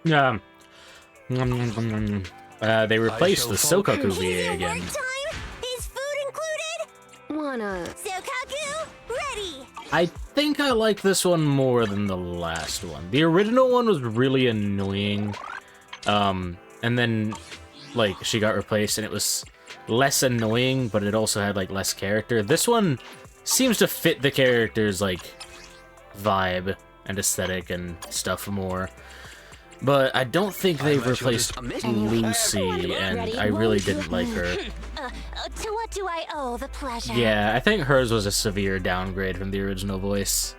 Yeah. They replaced the Sokaku VA again. Is food included? Wanna... Sokaku, ready! I think I like this one more than the last one. The original one was really annoying. And then, like, she got replaced and it was less annoying, but it also had, like, less character. This one seems to fit the character's, like, vibe and aesthetic and stuff more. But I don't think they've replaced Lucy, and I really didn't like her. To what do I owe the pleasure? Yeah, I think hers was a severe downgrade from the original voice.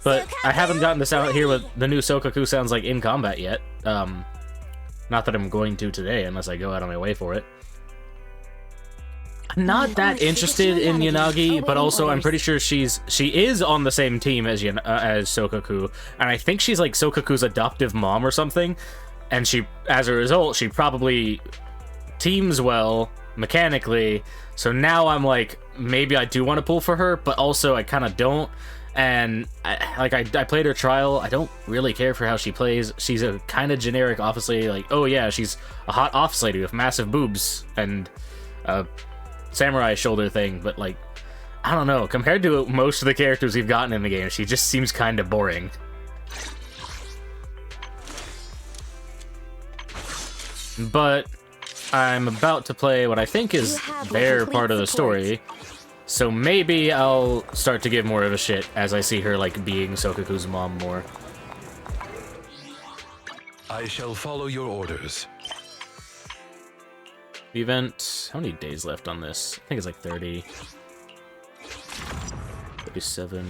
But I haven't gotten to sound hear what the new Sokaku sounds like in combat yet. Not that I'm going to today, unless I go out of my way for it. I'm not that interested in Yanagi, but also I'm pretty sure she is on the same team as Sokaku, and I think she's like Sokaku's adoptive mom or something. And she, as a result, she probably teams well mechanically. So now I'm like, maybe I do want to pull for her, but also I kind of don't. And I played her trial. I don't really care for how she plays. She's a kind of generic office lady. Like, oh yeah, she's a hot office lady with massive boobs and samurai shoulder thing, but like, I don't know, compared to most of the characters we've gotten in the game, she just seems kind of boring. But I'm about to play what I think is their part of the story, so maybe I'll start to give more of a shit as I see her like being Sokaku's mom more. I shall follow your orders. The event, how many days left on this? I think it's like 30. 37,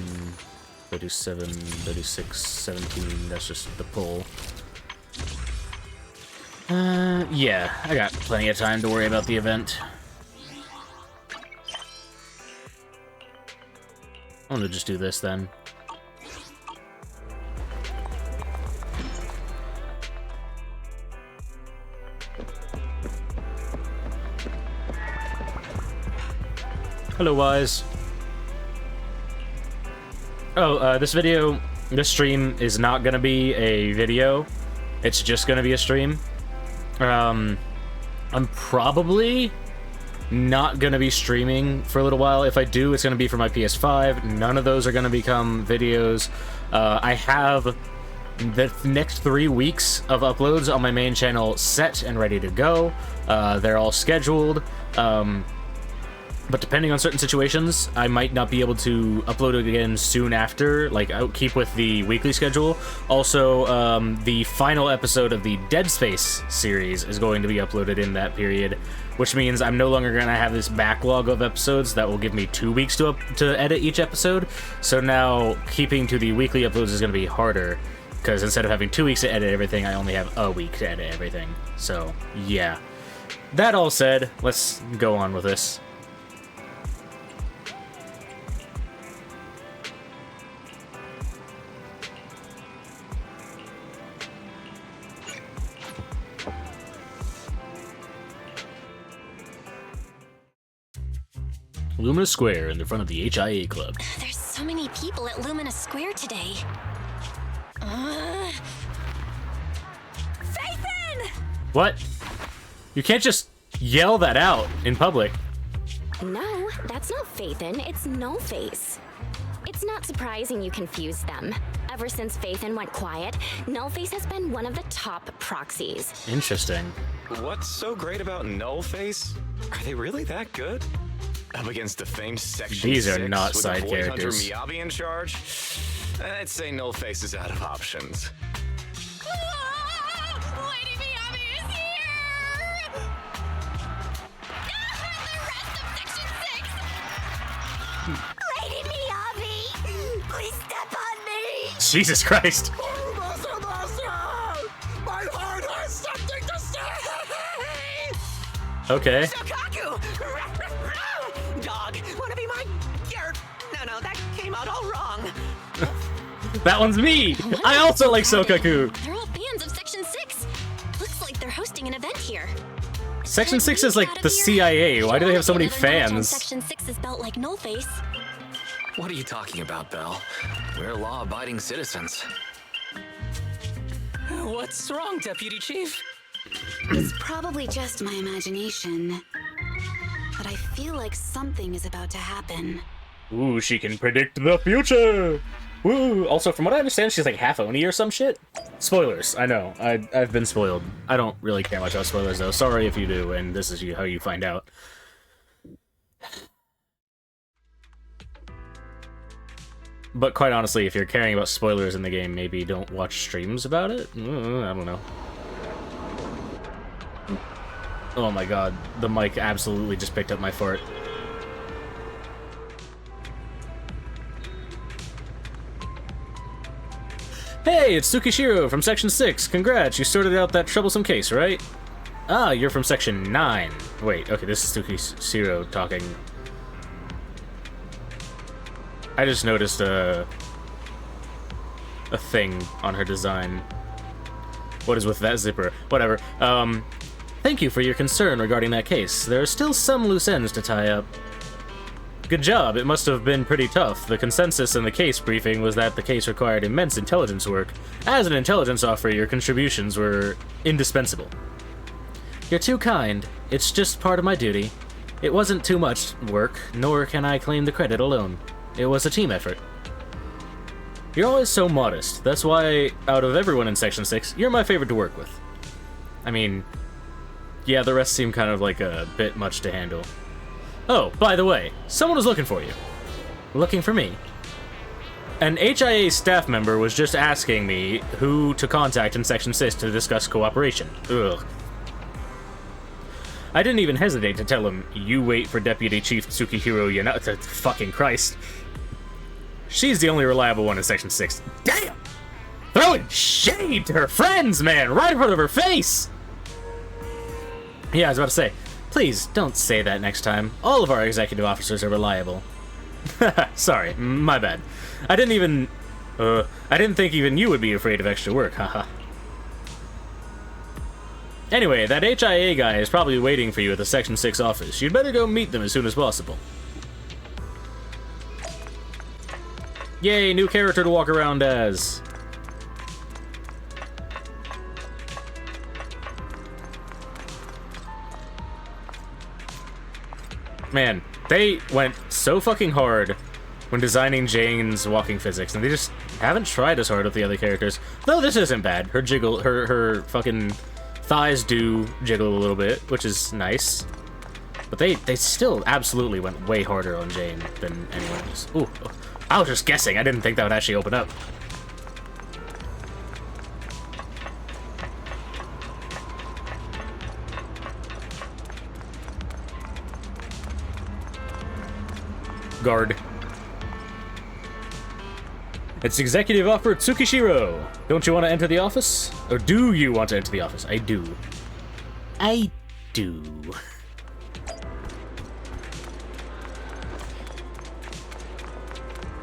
37, 36, 17, that's just the pull. Yeah, I got plenty of time to worry about the event. I'm gonna just do this then. Hello, Wise. Oh, this stream is not gonna be a video. It's just gonna be a stream. I'm probably not gonna be streaming for a little while. If I do, it's gonna be for my PS5. None of those are gonna become videos. I have the next 3 weeks of uploads on my main channel set and ready to go. They're all scheduled. But depending on certain situations, I might not be able to upload it again soon after. Like, I'll keep with the weekly schedule. Also, the final episode of the Dead Space series is going to be uploaded in that period, which means I'm no longer going to have this backlog of episodes that will give me 2 weeks to edit each episode. So now, keeping to the weekly uploads is going to be harder, because instead of having 2 weeks to edit everything, I only have a week to edit everything. So, yeah. That all said, let's go on with this. Lumina Square in the front of the HIA Club. There's so many people at Lumina Square today. Phaethon! What? You can't just yell that out in public. No, that's not Phaethon, it's Nullface. It's not surprising you confused them. Ever since Phaethon went quiet, Nullface has been one of the top proxies. Interesting. What's so great about Nullface? Are they really that good? Up against the famed Section These are 6 not with side the Void Hunter characters. Miyabi in charge? I'd say Nullface is out of options. Lady Miyabi is here! The rest of Section 6! Lady Miyabi! Please step on me! Jesus Christ. My heart has something to say! Okay. Sokaku! Dog, wanna be my... No, that came out all wrong. That one's me! I also like Sokaku! They're all fans of Section 6. Looks like they're hosting an event here. Section 6 is like the CIA. Why do they have so many fans? Section 6 is built like Nullface. What are you talking about, Belle? We're law-abiding citizens. What's wrong, Deputy Chief? It's probably just my imagination, but I feel like something is about to happen. Ooh, she can predict the future! Woo! Also, from what I understand, she's like half Oni or some shit. Spoilers, I know. I've been spoiled. I don't really care much about spoilers, though. Sorry if you do, and this is how you find out. But quite honestly, if you're caring about spoilers in the game, maybe don't watch streams about it? I don't know. Oh my god, the mic absolutely just picked up my fart. Hey, it's Tsukishiro from Section 6. Congrats, you sorted out that troublesome case, right? Ah, you're from Section 9. Wait, okay, this is Tsukishiro talking. I just noticed a thing on her design. What is with that zipper? Whatever. Thank you for your concern regarding that case. There are still some loose ends to tie up. Good job. It must have been pretty tough. The consensus in the case briefing was that the case required immense intelligence work. As an intelligence officer, your contributions were indispensable. You're too kind. It's just part of my duty. It wasn't too much work, nor can I claim the credit alone. It was a team effort. You're always so modest. That's why, out of everyone in Section 6, you're my favorite to work with. I mean, yeah, the rest seem kind of like a bit much to handle. Oh, by the way, someone was looking for you. Looking for me. An HIA staff member was just asking me who to contact in Section 6 to discuss cooperation. Ugh. I didn't even hesitate to tell him, you wait for Deputy Chief Tsukihiro Yanata. Fucking Christ. She's the only reliable one in Section 6. Damn! Throwing shade to her friends, man! Right in front of her face! Yeah, I was about to say, please, don't say that next time. All of our executive officers are reliable. Sorry, my bad. I didn't think even you would be afraid of extra work, haha. Anyway, that HIA guy is probably waiting for you at the Section 6 office. You'd better go meet them as soon as possible. Yay, new character to walk around as. Man, they went so fucking hard when designing Jane's walking physics, and they just haven't tried as hard with the other characters. Though this isn't bad. Her jiggle, her fucking thighs do jiggle a little bit, which is nice. But they still absolutely went way harder on Jane than anyone else. Ooh, I was just guessing. I didn't think that would actually open up. Guard. It's Executive Officer Tsukishiro. Don't you want to enter the office? Or do you want to enter the office? I do. I do.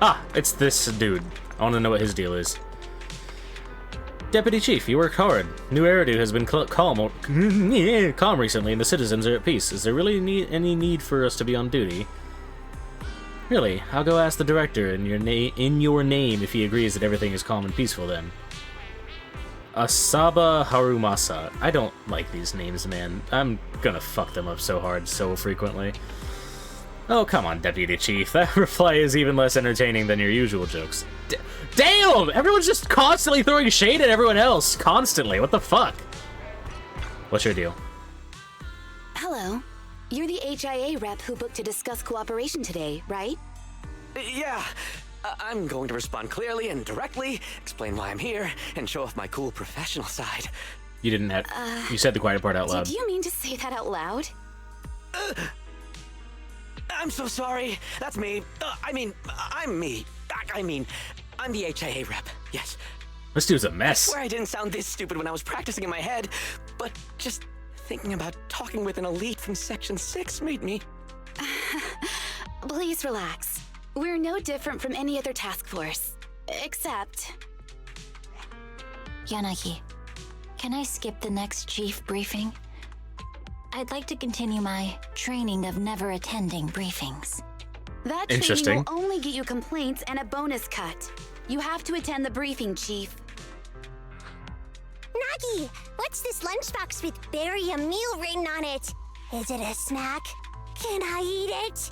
Ah, it's this dude. I want to know what his deal is. Deputy Chief, you worked hard. New Eridu has been calm recently, and the citizens are at peace. Is there really any need for us to be on duty? Really? I'll go ask the director in your name if he agrees that everything is calm and peaceful then. Asaba Harumasa. I don't like these names, man. I'm gonna fuck them up so hard so frequently. Oh, come on, Deputy Chief. That reply is even less entertaining than your usual jokes. Damn! Everyone's just constantly throwing shade at everyone else. Constantly. What the fuck? What's your deal? Hello. You're the HIA rep who booked to discuss cooperation today, right? Yeah. I'm going to respond clearly and directly, explain why I'm here, and show off my cool professional side. You didn't have... you said the quiet part out loud. Did you mean to say that out loud? I'm so sorry. That's me. I'm me. I'm the HIA rep. Yes. This dude's a I mess. swear I didn't sound this stupid when I was practicing in my head, but just thinking about talking with an elite from Section 6 made me... Please relax. We're no different from any other task force. Except... Yanagi, can I skip the next chief briefing? I'd like to continue my training of never attending briefings. That Interesting. training will only get you complaints and a bonus cut. You have to attend the briefing, Chief. Maggie, what's this lunchbox with barium meal written on it? Is it a snack? Can I eat it?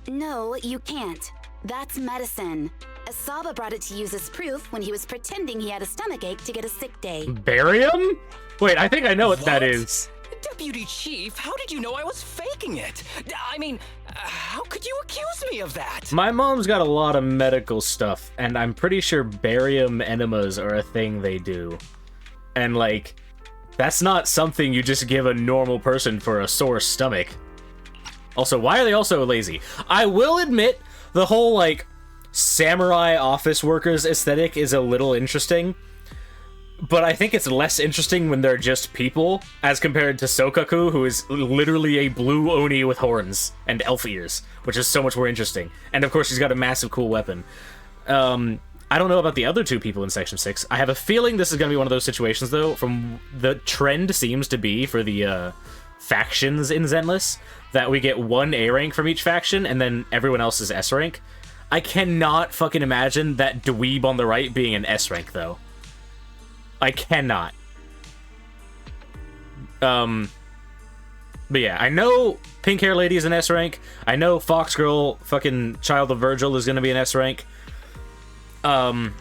No, you can't. That's medicine. Asaba brought it to use as proof when he was pretending he had a stomachache to get a sick day. Barium? Wait, I think I know what that is. Deputy Chief, how did you know I was faking it? I mean, how could you accuse me of that? My mom's got a lot of medical stuff, and I'm pretty sure barium enemas are a thing they do. And, like, that's not something you just give a normal person for a sore stomach. Also, why are they all so lazy? I will admit, the whole, like, samurai office workers aesthetic is a little interesting. But I think it's less interesting when they're just people, as compared to Sokaku, who is literally a blue Oni with horns and elf ears, which is so much more interesting. And of course, she's got a massive cool weapon. I don't know about the other two people in Section 6. I have a feeling this is going to be one of those situations, though, from the trend seems to be for the factions in Zenless, that we get one A rank from each faction, and then everyone else is S rank. I cannot fucking imagine that dweeb on the right being an S rank, though. I cannot. But yeah, I know Pink Hair Lady is an S rank. I know Fox Girl, fucking Child of Virgil, is gonna be an S rank. I'm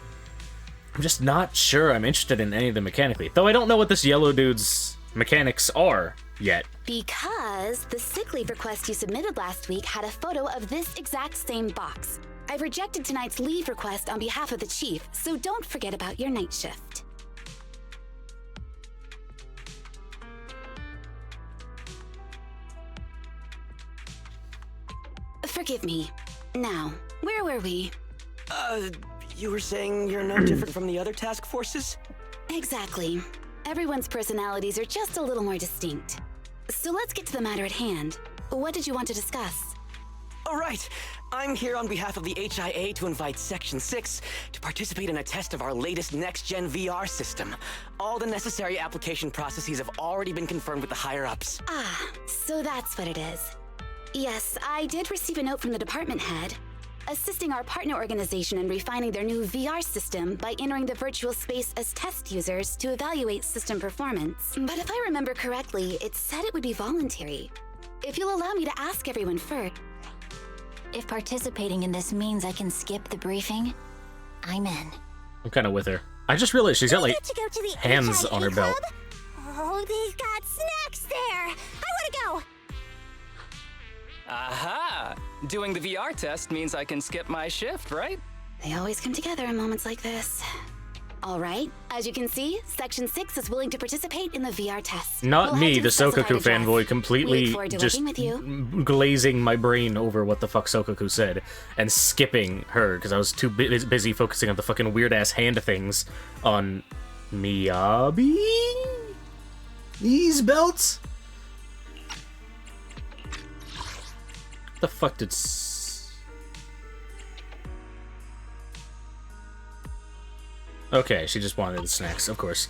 just not sure I'm interested in any of them mechanically. Though I don't know what this yellow dude's mechanics are yet. Because the sick leave request you submitted last week had a photo of this exact same box. I've rejected tonight's leave request on behalf of the chief, so don't forget about your night shift. Forgive me. Now, where were we? You were saying you're no different from the other task forces? Exactly. Everyone's personalities are just a little more distinct. So let's get to the matter at hand. What did you want to discuss? All right. I'm here on behalf of the HIA to invite Section 6 to participate in a test of our latest next-gen VR system. All the necessary application processes have already been confirmed with the higher-ups. Ah, so that's what it is. Yes, I did receive a note from the department head, assisting our partner organization in refining their new VR system by entering the virtual space as test users to evaluate system performance. But if I remember correctly, it said it would be voluntary. If you'll allow me to ask everyone first. If participating in this means I can skip the briefing, I'm in. I'm kind of with her. I just realized she's got, like, To go to the hands HIA on her belt. club? Oh, they've got snacks there. I want to go. Aha! Doing the VR test means I can skip my shift, right? They always come together in moments like this. All right, as you can see, Section 6 is willing to participate in the VR test. Not We'll me, head to the specified Sokaku address. fanboy, We look completely forward to just working with you. glazing my brain over what the fuck Sokaku said and skipping her because I was too busy focusing on the fucking weird-ass hand things on Miyabi? These belts? The fuck did... Okay, she just wanted the snacks, of course.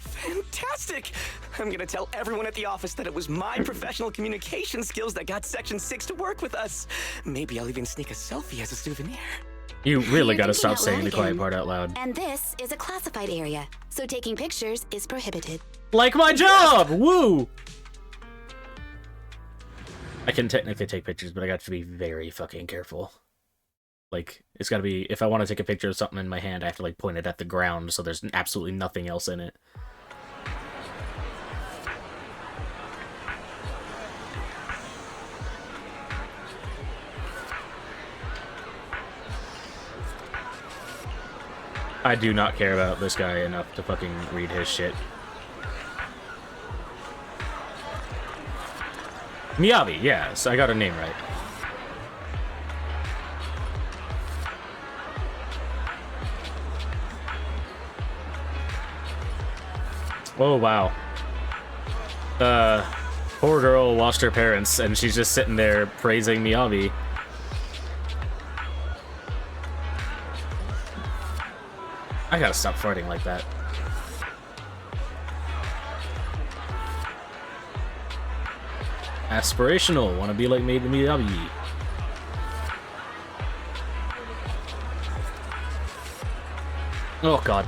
Fantastic! I'm gonna tell everyone at the office that it was my professional communication skills that got Section 6 to work with us. Maybe I'll even sneak a selfie as a souvenir. You really You're gotta thinking stop out saying loud the quiet again. part out loud. And this is a classified area, so taking pictures is prohibited. Like my job! Woo! I can technically take pictures, but I got to be very fucking careful. Like, it's gotta be, if I want to take a picture of something in my hand, I have to, like, point it at the ground so there's absolutely nothing else in it. I do not care about this guy enough to fucking read his shit. Miyabi, yes, I got her name right. Oh, wow. Poor girl lost her parents, and she's just sitting there praising Miyabi. I gotta stop farting like that. Aspirational, wanna be like Miyabi. Oh god.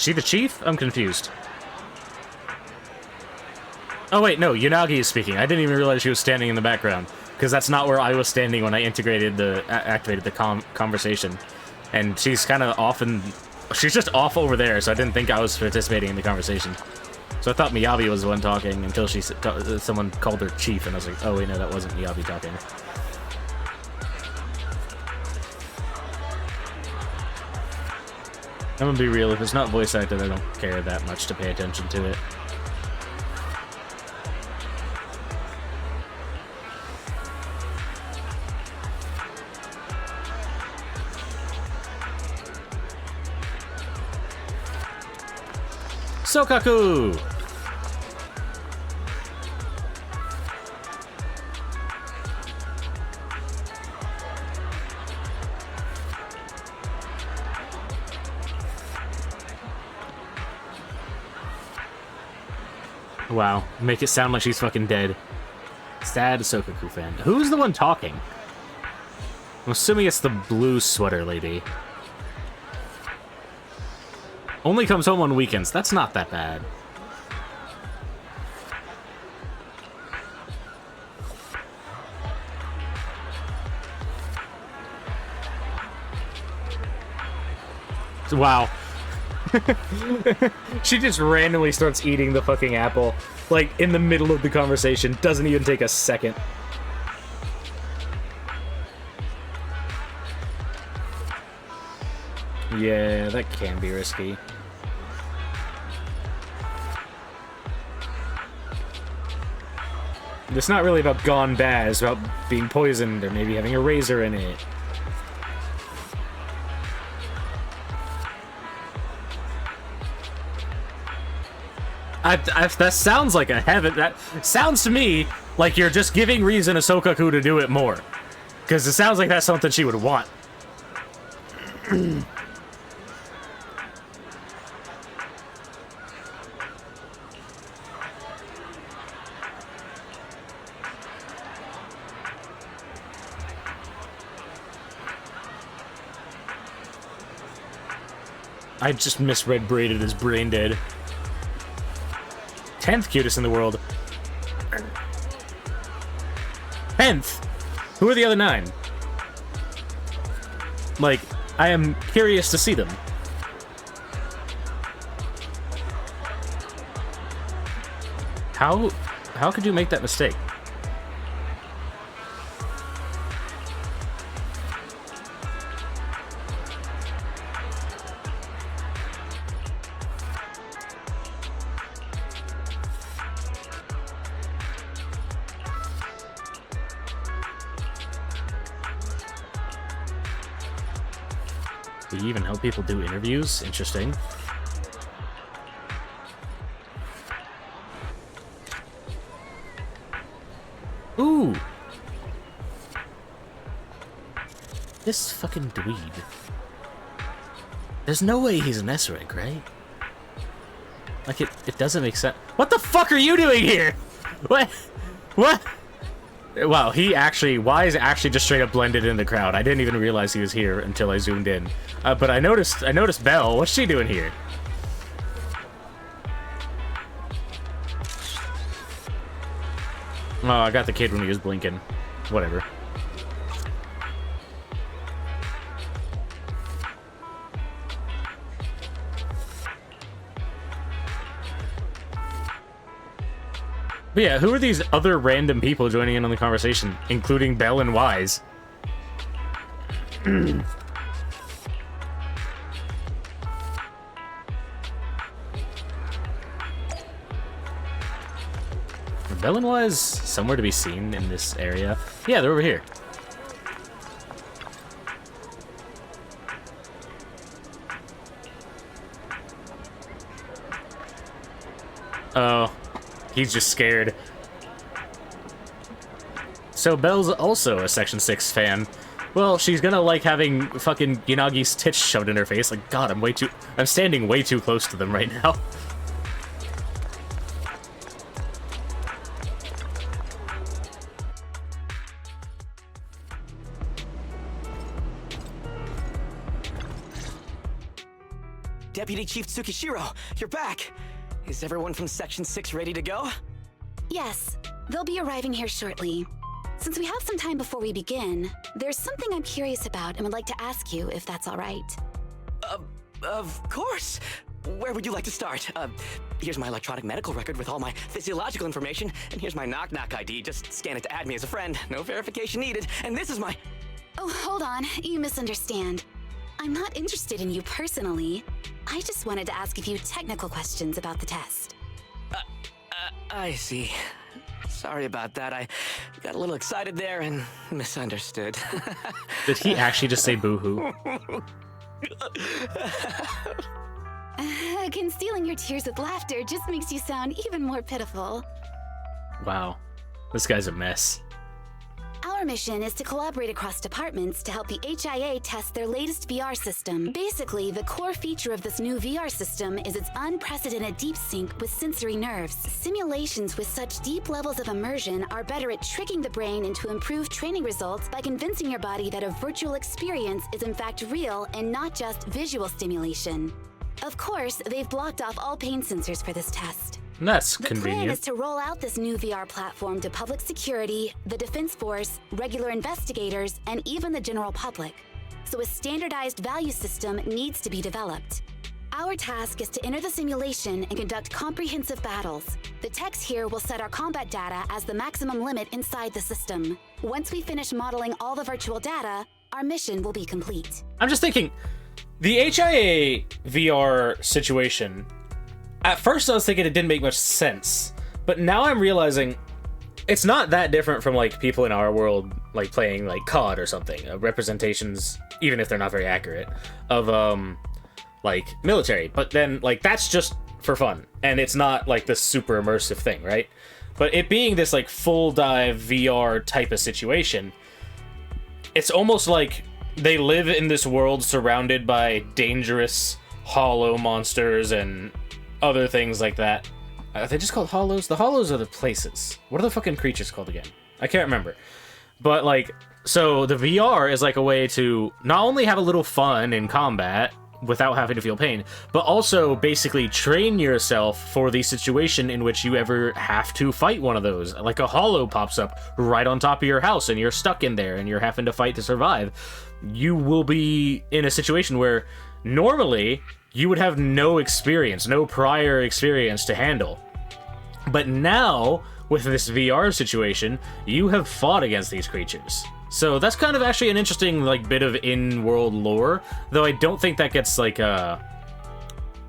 she the chief? I'm confused. Oh wait, no, Yanagi is speaking. I didn't even realize she was standing in the background, because that's not where I was standing when I activated the conversation. And she's kind of off she's just off over there, so I didn't think I was participating in the conversation. So I thought Miyabi was the one talking until someone called her chief, and I was like, oh wait, no, that wasn't Miyabi talking. I'm gonna be real, if it's not voice acted, I don't care that much to pay attention to it. Sokaku! Wow, make it sound like she's fucking dead. Sad Sokaku fan. Who's the one talking? I'm assuming it's the blue sweater lady. Only comes home on weekends. That's not that bad. Wow. She just randomly starts eating the fucking apple. Like, in the middle of the conversation. Doesn't even take a second. Yeah, that can be risky. It's not really about gone bad, it's about being poisoned or maybe having a razor in it. That sounds like a heaven. That sounds to me like you're just giving reason to Sokaku to do it more. Because it sounds like that's something she would want. I just misread braided as brain dead. 10th cutest in the world. 10th? Who are the other 9? Like, I am curious to see them. How could you make that mistake? Do you even help people do interviews? Interesting. Ooh! This fucking dweeb. There's no way he's an S-rank, right? Like, it doesn't make sense. What the fuck are you doing here? What? What? Wow, Wise actually just straight up blended in the crowd. I didn't even realize he was here until I zoomed in. But I noticed Belle. What's she doing here? Oh, I got the kid when he was blinking. Whatever. But yeah, who are these other random people joining in on the conversation, including Belle and Wise? Are Belle and Wise somewhere to be seen in this area? Yeah, they're over here. Oh. He's just scared. So Belle's also a Section 6 fan. Well, she's gonna like having fucking Yanagi's tits shoved in her face. Like, God, I'm standing way too close to them right now. Deputy Chief Tsukishiro, you're back. Is everyone from Section 6 ready to go? Yes, they'll be arriving here shortly. Since we have some time before we begin, there's something I'm curious about and would like to ask you if that's all right. Of course. Where would you like to start? Here's my electronic medical record with all my physiological information, and here's my knock-knock ID. Just scan it to add me as a friend. No verification needed. And this is my... Oh, hold on. You misunderstand. I'm not interested in you personally. I just wanted to ask a few technical questions about the test. I see. Sorry about that. I got a little excited there and misunderstood. Did he actually just say boo-hoo? Concealing your tears with laughter just makes you sound even more pitiful. Wow. This guy's a mess. Our mission is to collaborate across departments to help the HIA test their latest VR system. Basically, the core feature of this new VR system is its unprecedented deep sync with sensory nerves. Simulations with such deep levels of immersion are better at tricking the brain into improved training results by convincing your body that a virtual experience is in fact real and not just visual stimulation. Of course, they've blocked off all pain sensors for this test. That's The plan convenient. is to roll out this new VR platform to public security, the Defense Force, regular investigators, and even the general public. So a standardized value system needs to be developed. Our task is to enter the simulation and conduct comprehensive battles. The techs here will set our combat data as the maximum limit inside the system. Once we finish modeling all the virtual data, our mission will be complete. I'm just thinking, the HIA VR situation, at first I was thinking it didn't make much sense, but now I'm realizing it's not that different from like people in our world like playing like COD or something, representations, even if they're not very accurate, of like military, but then like that's just for fun, and it's not like this super immersive thing, right? But it being this like full dive VR type of situation, it's almost like they live in this world surrounded by dangerous hollow monsters and other things like that. Are they just called hollows? The hollows are the places. What are the fucking creatures called again? I can't remember. But like, so the VR is like a way to not only have a little fun in combat without having to feel pain, but also basically train yourself for the situation in which you ever have to fight one of those. Like a hollow pops up right on top of your house and you're stuck in there and you're having to fight to survive. You will be in a situation where normally you would have no experience, no prior experience to handle. But now, with this VR situation, you have fought against these creatures. So that's kind of actually an interesting like bit of in-world lore, though I don't think that gets like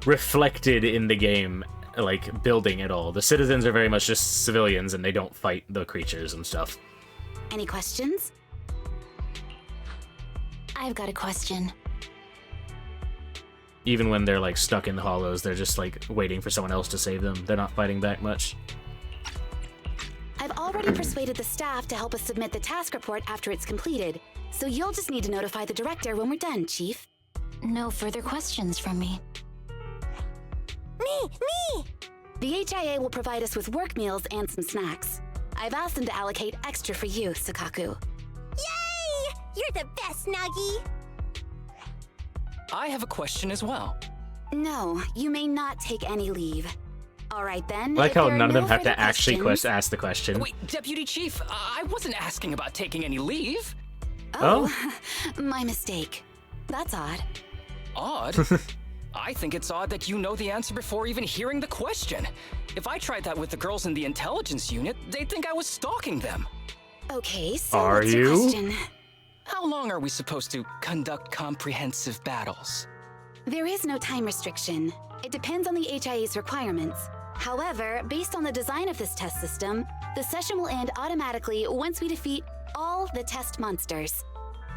reflected in the game like building at all. The citizens are very much just civilians and they don't fight the creatures and stuff. Any questions? I've got a question. Even when they're like stuck in the hollows, they're just like waiting for someone else to save them. They're not fighting back much. I've already persuaded the staff to help us submit the task report after it's completed, so you'll just need to notify the director when we're done, Chief. No further questions from me. Me! The HIA will provide us with work meals and some snacks. I've asked them to allocate extra for you, Sukaku. Yay! You're the best, Nagi! I have a question as well. No, you may not take any leave. All right then. I like if how there are none of no them have further to actually questions- ask the question. Wait, Deputy Chief, I wasn't asking about taking any leave. Oh, my mistake. That's odd. Odd? I think it's odd that you know the answer before even hearing the question. If I tried that with the girls in the intelligence unit, they'd think I was stalking them. Okay, so Are what's your you? question? How long are we supposed to conduct comprehensive battles? There is no time restriction. It depends on the HIA's requirements. However, based on the design of this test system, the session will end automatically once we defeat all the test monsters.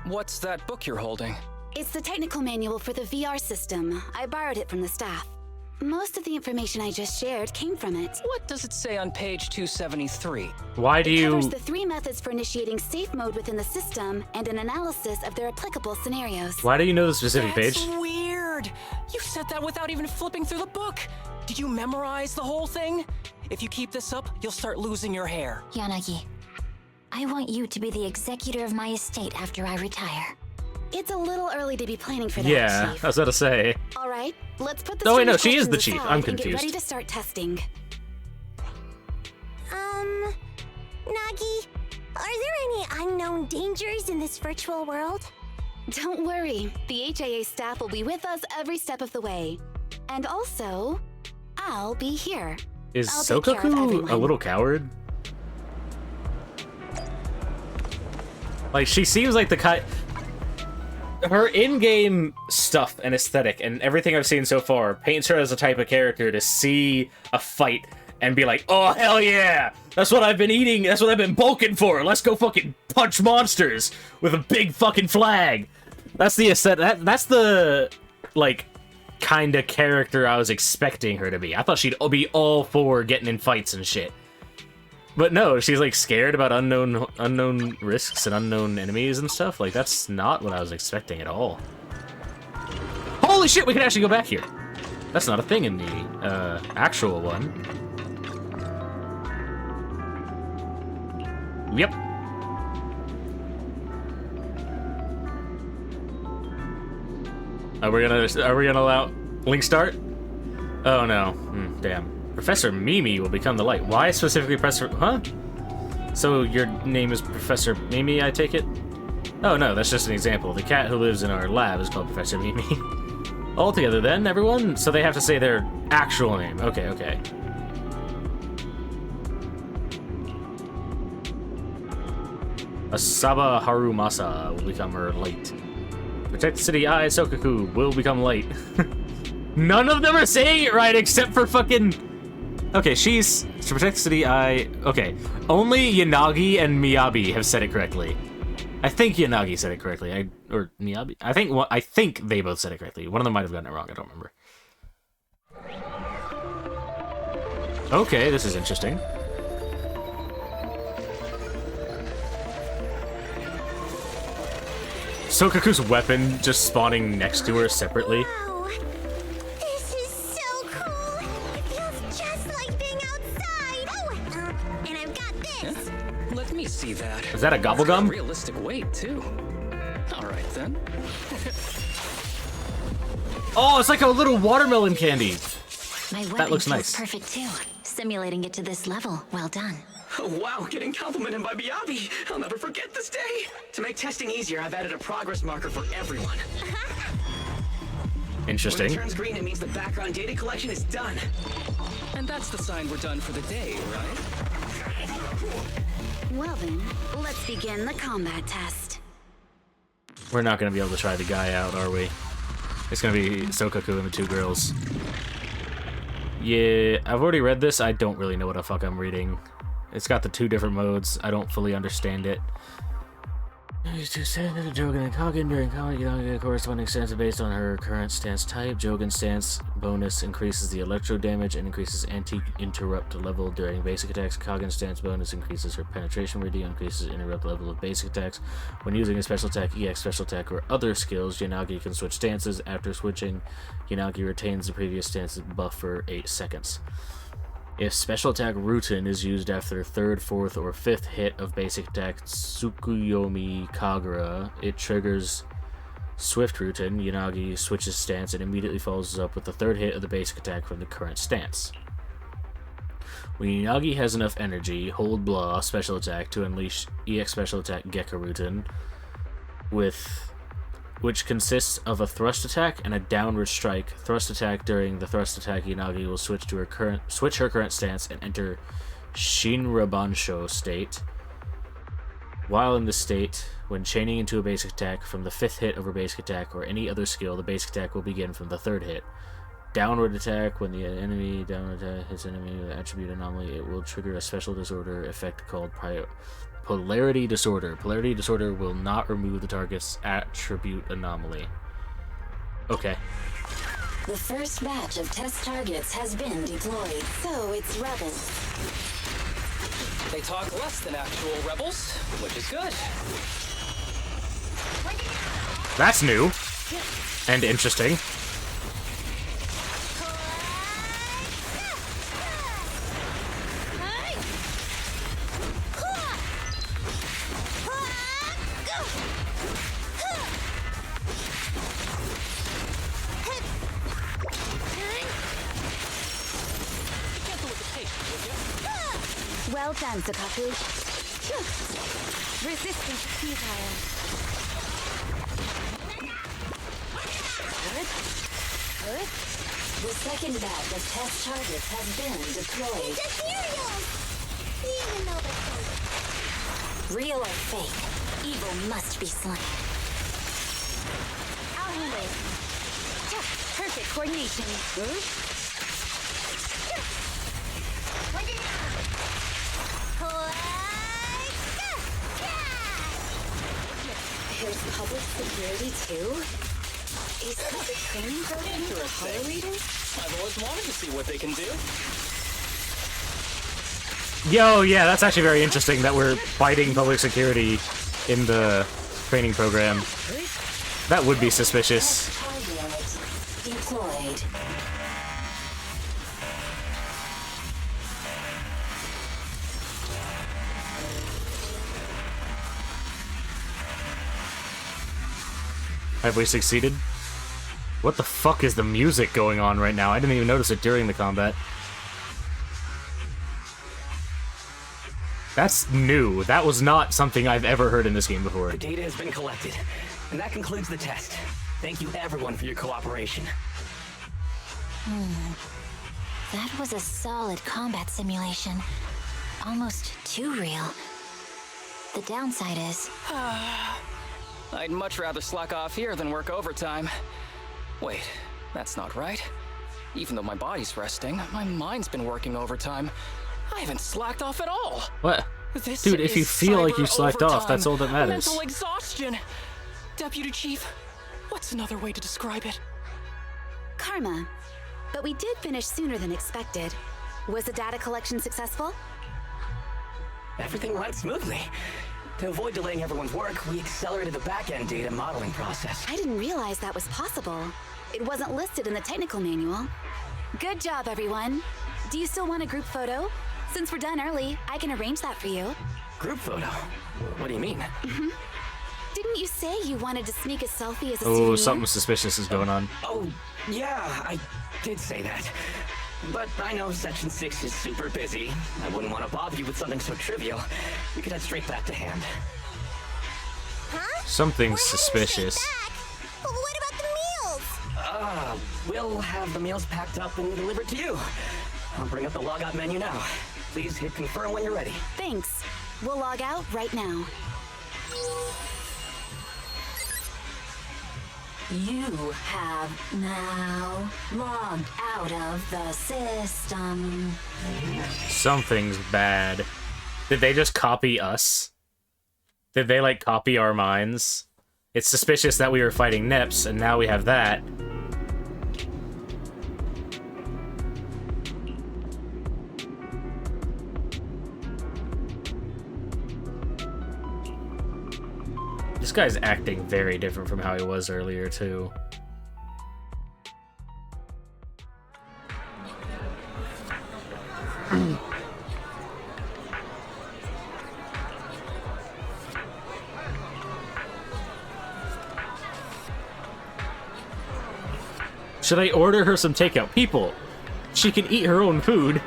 What's that book you're holding? It's the technical manual for the VR system. I borrowed it from the staff. Most of the information I just shared came from it. What does it say on page 273? Why do It you... covers the 3 methods for initiating safe mode within the system and an analysis of their applicable scenarios. Why do you know the specific That's page? weird. You said that without even flipping through the book. Did you memorize the whole thing? If you keep this up, you'll start losing your hair. Yanagi, I want you to be the executor of my estate after I retire. It's a little early to be planning for that, Yeah, Chief. I was about to say. All right, let's put the Oh, wait, no, strange she is the questions chief. aside I'm and confused. Get ready to start testing. Nagi, are there any unknown dangers in this virtual world? Don't worry, the HIA staff will be with us every step of the way. And also, I'll be here. Is I'll take care of Sokaku everyone. a little coward? Like, she seems like the kind... Her in-game stuff and aesthetic and everything I've seen so far paints her as the type of character to see a fight and be like, oh, hell yeah! That's what I've been eating, that's what I've been bulking for! Let's go fucking punch monsters with a big fucking flag! That's the aesthetic, that's the, like, kind of character I was expecting her to be. I thought she'd be all for getting in fights and shit. But no, she's like scared about unknown risks and unknown enemies and stuff. Like, that's not what I was expecting at all. Holy shit, we can actually go back here. That's not a thing in the actual one. Yep. Are we gonna allow Link start? Oh no. Damn. Professor Mimi will become the light. Why specifically Professor... Huh? So your name is Professor Mimi, I take it? Oh no, that's just an example. The cat who lives in our lab is called Professor Mimi. All together then, everyone? So they have to say their actual name. Okay, okay. Asaba Harumasa will become her light. Protect the city, I, Sokaku, will become light. None of them are saying it right except for fucking... Okay, she's... To protect the city, I... Okay. Only Yanagi and Miyabi have said it correctly. I think Yanagi said it correctly. Or Miyabi? I think they both said it correctly. One of them might have gotten it wrong, I don't remember. Okay, this is interesting. Sokaku's weapon just spawning next to her separately. Wow, this is so cool. It feels just like being outside. Oh, and I've got this. Let me see that. Is that a gobble gum? Realistic weight, too. All right, then. Oh, it's like a little watermelon candy. My weapon That looks feels nice. perfect too. Simulating it to this level. Well done. Oh, wow, getting complimented by Miyabi. I'll never forget this day. To make testing easier, I've added a progress marker for everyone. When Interesting. it turns green, it means the background data collection is done. And that's the sign we're done for the day, right? Well then, let's begin the combat test. We're not going to be able to try the guy out, are we? It's going to be Sokaku and the two girls. Yeah, I've already read this. I don't really know what the fuck I'm reading. It's got the two different modes. I don't fully understand it. These two stand Jogan and Kagen during combat. You don't get a corresponding stance based on her current stance type. Jogan's stance bonus increases the electro damage and increases anti-interrupt level during basic attacks. Kagen's stance bonus increases her penetration radius, increases interrupt level of basic attacks. When using a special attack, EX special attack, or other skills, Yanagi can switch stances. After switching, Yanagi retains the previous stance buff for 8 seconds. If special attack Rutin is used after 3rd, 4th, or 5th hit of basic attack Tsukuyomi Kagura, it triggers Swift Rutin. Yanagi switches stance and immediately follows up with the 3rd hit of the basic attack from the current stance. When Yanagi has enough energy, hold Blah special attack to unleash EX special attack Gekka Rutin, which consists of a thrust attack and a downward strike. Thrust attack. During the thrust attack, Yanagi will switch her current stance and enter Shinrabansho state. While in this state, when chaining into a basic attack from the 5th hit of her basic attack or any other skill, the basic attack will begin from the 3rd hit. Downward attack. When the enemy downward attack hits enemy with attribute anomaly, it will trigger a special disorder effect called Polarity Disorder. Polarity Disorder will not remove the target's attribute anomaly. Okay. The first batch of test targets has been deployed. So it's rebels. They talk less than actual rebels, which is good. That's new. And interesting. Well done, Zakaku. Phew. Resistance futile. Good. The second batch of test targets has been deployed. It's ethereal! Even though they're fake. Real or fake, evil must be slain. I'll handle it. Perfect coordination. There's public security too? Is this a training program for Hollow Readers? I've always wanted to see what they can do. Yo, yeah, that's actually very interesting that we're fighting public security in the training program. That would be suspicious. Deployed. Have we succeeded? What the fuck is the music going on right now? I didn't even notice it during the combat. That's new. That was not something I've ever heard in this game before. The data has been collected, and that concludes the test. Thank you everyone for your cooperation. That was a solid combat simulation. Almost too real. The downside is... I'd much rather slack off here than work overtime. Wait, that's not right. Even though my body's resting, my mind's been working overtime. I haven't slacked off at all. What? This Dude, if you is feel like you cyber slacked off, that's all that overtime. matters. Mental exhaustion. Deputy Chief, what's another way to describe it? Karma. But we did finish sooner than expected. Was the data collection successful? Everything went smoothly. To avoid delaying everyone's work, we accelerated the back-end data modeling process. I didn't realize that was possible. It wasn't listed in the technical manual. Good job, everyone. Do you still want a group photo? Since we're done early, I can arrange that for you. Group photo? What do you mean? Didn't you say you wanted to sneak a selfie as a Oh, souvenir? something suspicious is going on. Oh, yeah, I did say that. But I know Section 6 is super busy. I wouldn't want to bother you with something so trivial. We could head straight back to hand. Huh? Something We're heading suspicious. straight back. But what about the meals? We'll have the meals packed up and delivered to you. I'll bring up the logout menu now. Please hit confirm when you're ready. Thanks. We'll log out right now. You have now logged out of the system. Something's bad. Did they just copy us? Did they, like, copy our minds? It's suspicious that we were fighting Nips, and now we have that. This guy's acting very different from how he was earlier, too. Should I order her some takeout? People, she can eat her own food.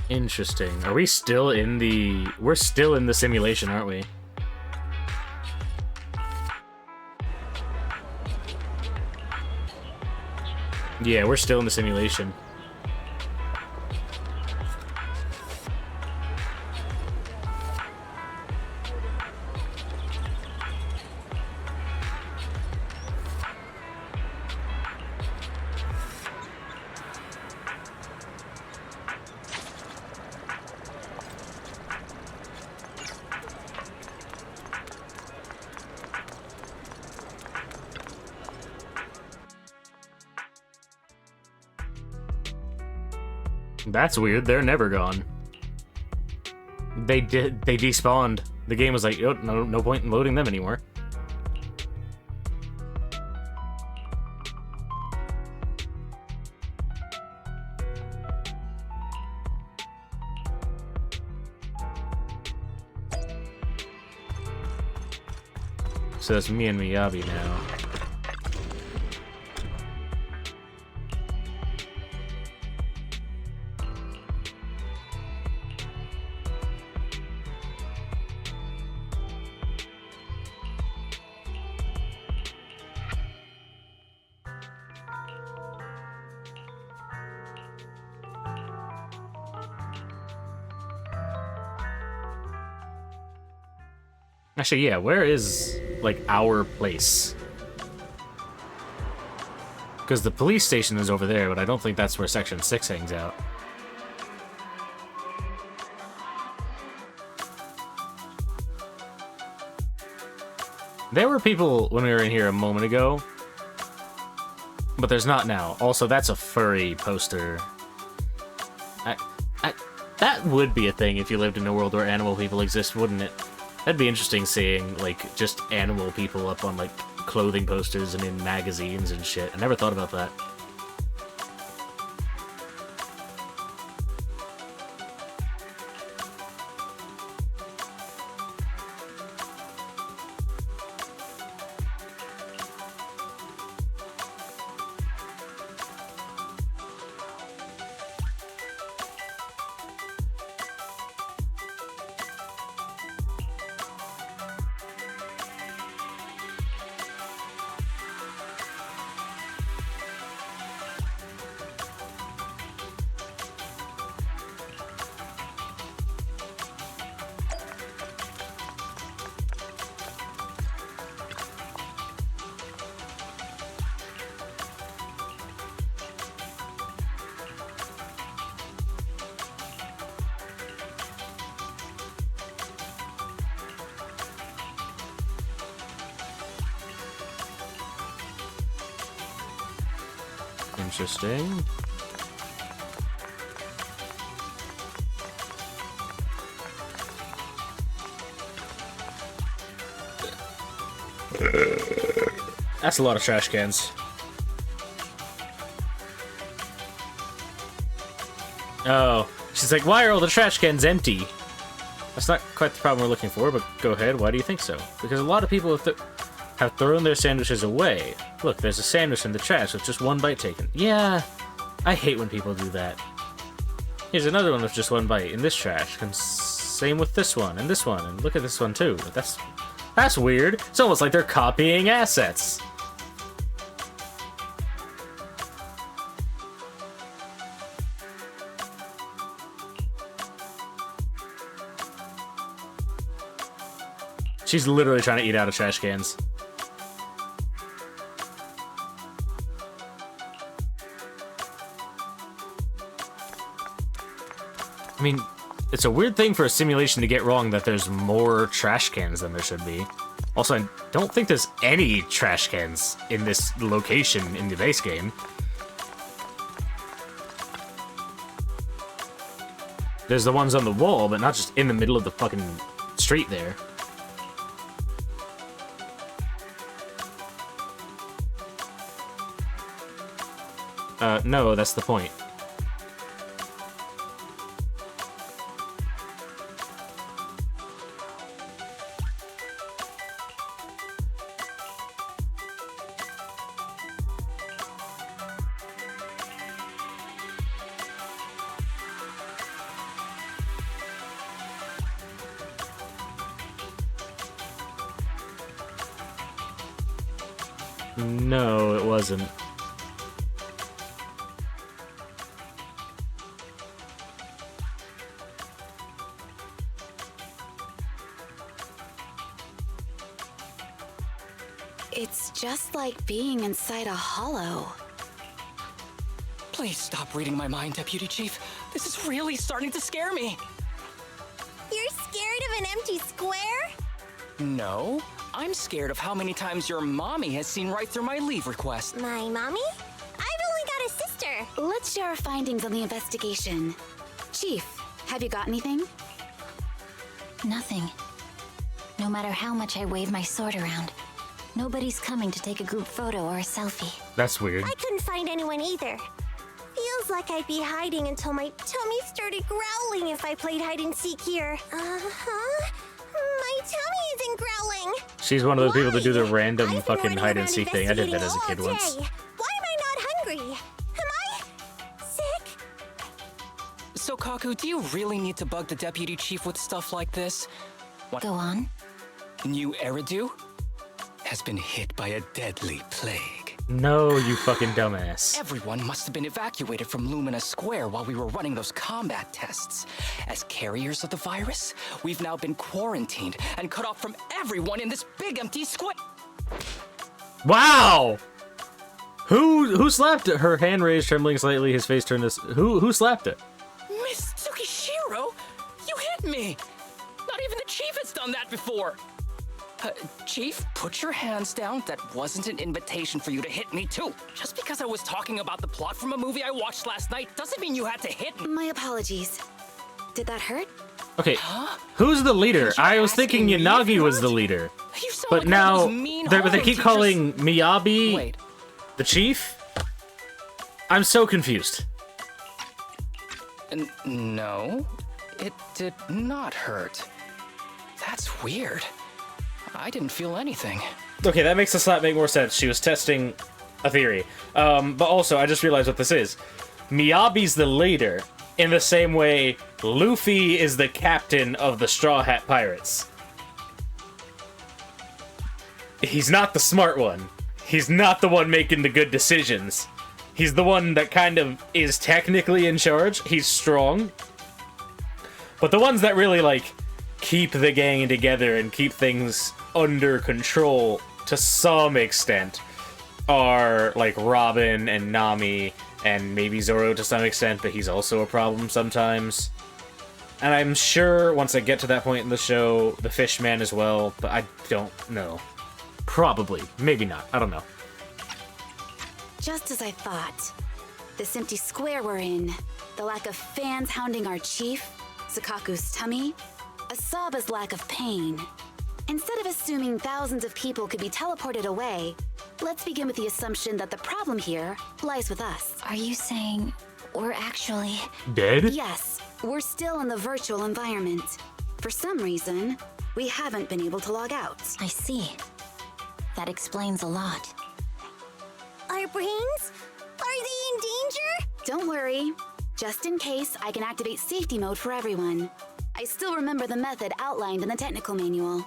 Interesting. Are we still in the... We're still in the simulation, aren't we? Yeah, we're still in the simulation. That's weird. They're never gone. They despawned. The game was like, oh, no point in loading them anymore. So it's me and Miyabi now. Actually, yeah, where is, like, our place? Because the police station is over there, but I don't think that's where Section 6 hangs out. There were people when we were in here a moment ago, but there's not now. Also, that's a furry poster. That would be a thing if you lived in a world where animal people exist, wouldn't it? That'd be interesting seeing, like, just animal people up on, like, clothing posters and in magazines and shit. I never thought about that. Interesting. That's a lot of trash cans. Oh, she's like, why are all the trash cans empty? That's not quite the problem we're looking for, but go ahead, why do you think so? Because a lot of people have thrown their sandwiches away. Look, there's a sandwich in the trash with just one bite taken. Yeah, I hate when people do that. Here's another one with just one bite in this trash. And same with this one, and look at this one too. That's weird. It's almost like they're copying assets. She's literally trying to eat out of trash cans. I mean, it's a weird thing for a simulation to get wrong that there's more trash cans than there should be. Also, I don't think there's any trash cans in this location in the base game. There's the ones on the wall, but not just in the middle of the fucking street there. No, that's the point. No, it wasn't. It's just like being inside a hollow. Please stop reading my mind, Deputy Chief. This is really starting to scare me. You're scared of an empty square? No, I'm scared of how many times your mommy has seen right through my leave request. My mommy? I've only got a sister. Let's share our findings on the investigation. Chief, have you got anything? Nothing. No matter how much I wave my sword around, nobody's coming to take a group photo or a selfie. That's weird. I couldn't find anyone either. Feels like I'd be hiding until my tummy started growling if I played hide and seek here. My tummy isn't growling. She's one of those people that do the Why? random I've been fucking running hide and around seek thing. I did that as a investigating kid all once. day. Why am I not hungry? Am I sick? So, Kaku, do you really need to bug the deputy chief with stuff like this? What? Go on. New Eridu has been hit by a deadly plague. No, you fucking dumbass. Everyone must have been evacuated from Lumina Square while we were running those combat tests. As carriers of the virus, we've now been quarantined and cut off from everyone in this big empty square. Wow! Who slapped it? Her hand raised, trembling slightly, his face turned this. Who slapped it? Miss Tsukishiro, you hit me! Not even the chief has done that before! Chief, put your hands down. That wasn't an invitation for you to hit me too. Just because I was talking about the plot from a movie I watched last night doesn't mean you had to hit me. My apologies. Did that hurt? Okay, who's the leader? I was thinking asking me Yanagi if was it the hurt? leader. You sound But like one of now, those mean they homeroom keep teachers. calling Miyabi Wait, the chief? I'm so confused. no, it did not hurt. That's weird. I didn't feel anything. Okay, that makes the slap make more sense. She was testing a theory. But also, I just realized what this is. Miyabi's the leader, in the same way Luffy is the captain of the Straw Hat Pirates. He's not the smart one. He's not the one making the good decisions. He's the one that kind of is technically in charge. He's strong. But the ones that really, like, keep the gang together and keep things under control to some extent are like Robin and Nami and maybe Zoro to some extent, but he's also a problem sometimes. And I'm sure once I get to that point in the show, the Fishman as well, but I don't know. Probably. Maybe not. I don't know. Just as I thought. This empty square we're in, the lack of fans hounding our chief, Sakaku's tummy, Asaba's lack of pain. Instead of assuming thousands of people could be teleported away, let's begin with the assumption that the problem here lies with us. Are you saying we're actually... Dead? Yes, we're still in the virtual environment. For some reason, we haven't been able to log out. I see. That explains a lot. Our brains? Are they in danger? Don't worry. Just in case, I can activate safety mode for everyone. I still remember the method outlined in the technical manual.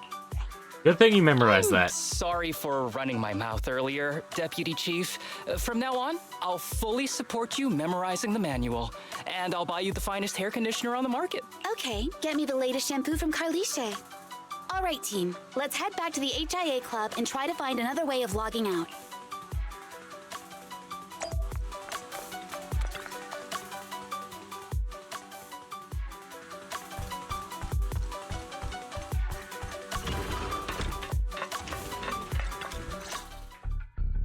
Good thing you memorized that. Sorry for running my mouth earlier, Deputy Chief. From now on, I'll fully support you memorizing the manual, and I'll buy you the finest hair conditioner on the market. Okay, get me the latest shampoo from Carliche. All right, team, let's head back to the HIA club and try to find another way of logging out.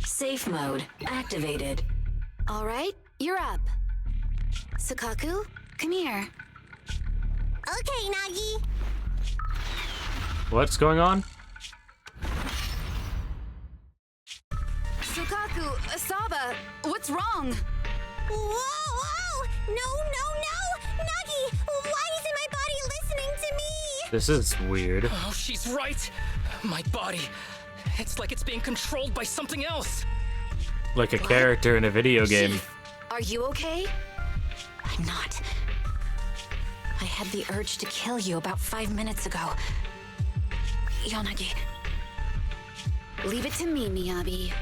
Safe mode activated. All right, you're up. Sakaku, come here. Okay, Nagi. What's going on? Sakaku, Asaba, what's wrong? Whoa! No! Nagi, why isn't my body listening to me? This is weird. Oh, she's right. My body. It's like it's being controlled by something else. Like a character in a video game. Chief, are you okay? I'm not. I had the urge to kill you about 5 minutes ago. Yanagi. Leave it to me, Miyabi.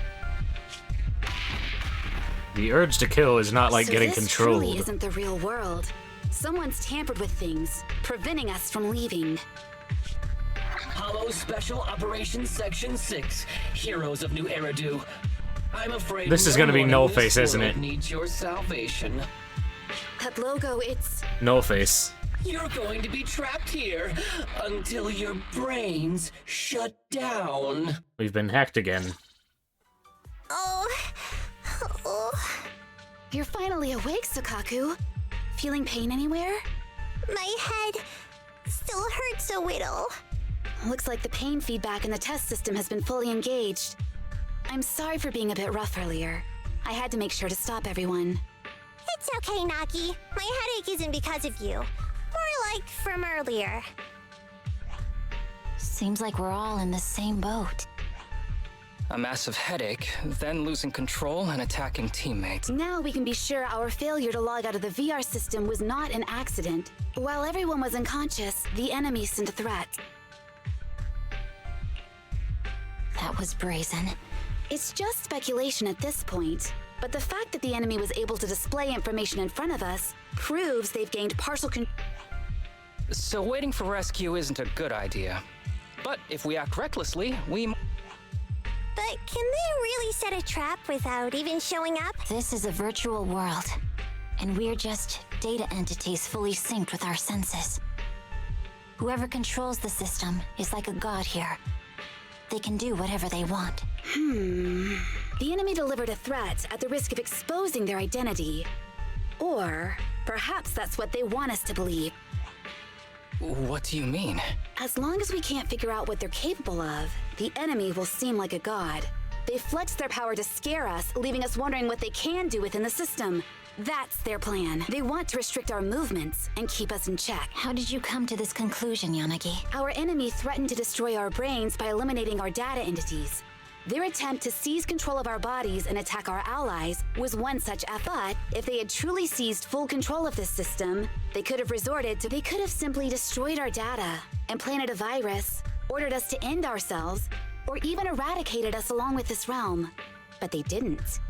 The urge to kill is not like So getting this controlled. truly isn't the real world. Someone's tampered with things, preventing us from leaving. Hollow Special Operations Section 6, Heroes of New Eridu. I'm afraid This is gonna be no one in Nullface, this isn't world it? Needs your salvation. That logo, it's... No face. You're going to be trapped here until your brains shut down. We've been hacked again. Oh. You're finally awake, Sakaku. Feeling pain anywhere? My head still hurts a little. Looks like the pain feedback in the test system has been fully engaged. I'm sorry for being a bit rough earlier. I had to make sure to stop everyone. It's okay, Nagi. My headache isn't because of you. More like from earlier. Seems like we're all in the same boat. A massive headache, then losing control and attacking teammates. Now we can be sure our failure to log out of the VR system was not an accident. While everyone was unconscious, the enemy sent a threat. That was brazen. It's just speculation at this point, but the fact that the enemy was able to display information in front of us proves they've gained partial control. So waiting for rescue isn't a good idea. But if we act recklessly, we... But can they really set a trap without even showing up? This is a virtual world, and we're just data entities fully synced with our senses. Whoever controls the system is like a god here. They can do whatever they want. The enemy delivered a threat at the risk of exposing their identity. Or perhaps that's what they want us to believe. What do you mean? As long as we can't figure out what they're capable of, the enemy will seem like a god. They flex their power to scare us, leaving us wondering what they can do within the system. That's their plan. They want to restrict our movements and keep us in check. How did you come to this conclusion, Yanagi? Our enemy threatened to destroy our brains by eliminating our data entities. Their attempt to seize control of our bodies and attack our allies was one such effort. But if they had truly seized full control of this system, they could have simply destroyed our data and planted a virus, ordered us to end ourselves, or even eradicated us along with this realm. But they didn't.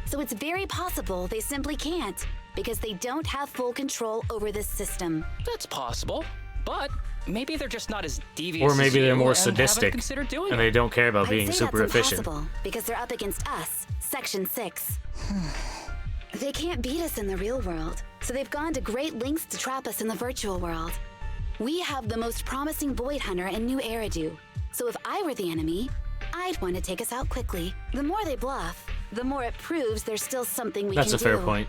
So it's very possible they simply can't, because they don't have full control over this system. That's possible, but maybe they're just not as devious Or as maybe they're you more and sadistic, haven't considered doing and it. they don't care about I'd being say super that's efficient. impossible, because they're up against us, Section 6. They can't beat us in the real world, so they've gone to great lengths to trap us in the virtual world. We have the most promising Void Hunter in New Eridu, so if I were the enemy, I'd want to take us out quickly. The more they bluff, the more it proves there's still something we can do. That's a fair point.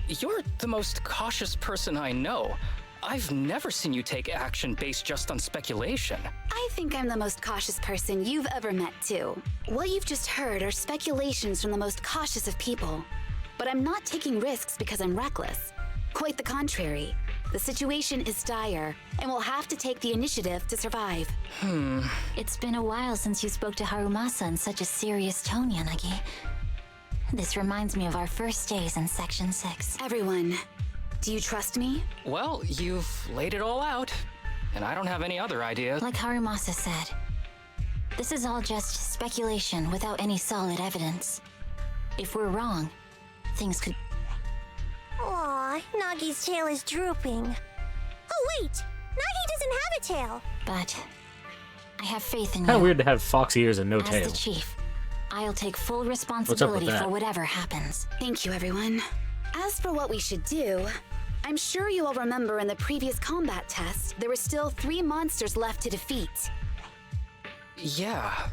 You're the most cautious person I know. I've never seen you take action based just on speculation. I think I'm the most cautious person you've ever met, too. What you've just heard are speculations from the most cautious of people. But I'm not taking risks because I'm reckless. Quite the contrary. The situation is dire, and we'll have to take the initiative to survive. It's been a while since you spoke to Harumasa in such a serious tone, Yanagi. This reminds me of our first days in Section 6. Everyone, do you trust me? Well, you've laid it all out, and I don't have any other ideas. Like Harumasa said, this is all just speculation without any solid evidence. If we're wrong, things could... Aw, Nagi's tail is drooping. Oh wait, Nagi doesn't have a tail. But I have faith in you. Kind of weird to have fox ears and no As tail. the chief, I'll take full with responsibility that? for whatever happens. Thank you, everyone. As for what we should do, I'm sure you all remember in the previous combat test, there were still 3 monsters left to defeat. Yeah.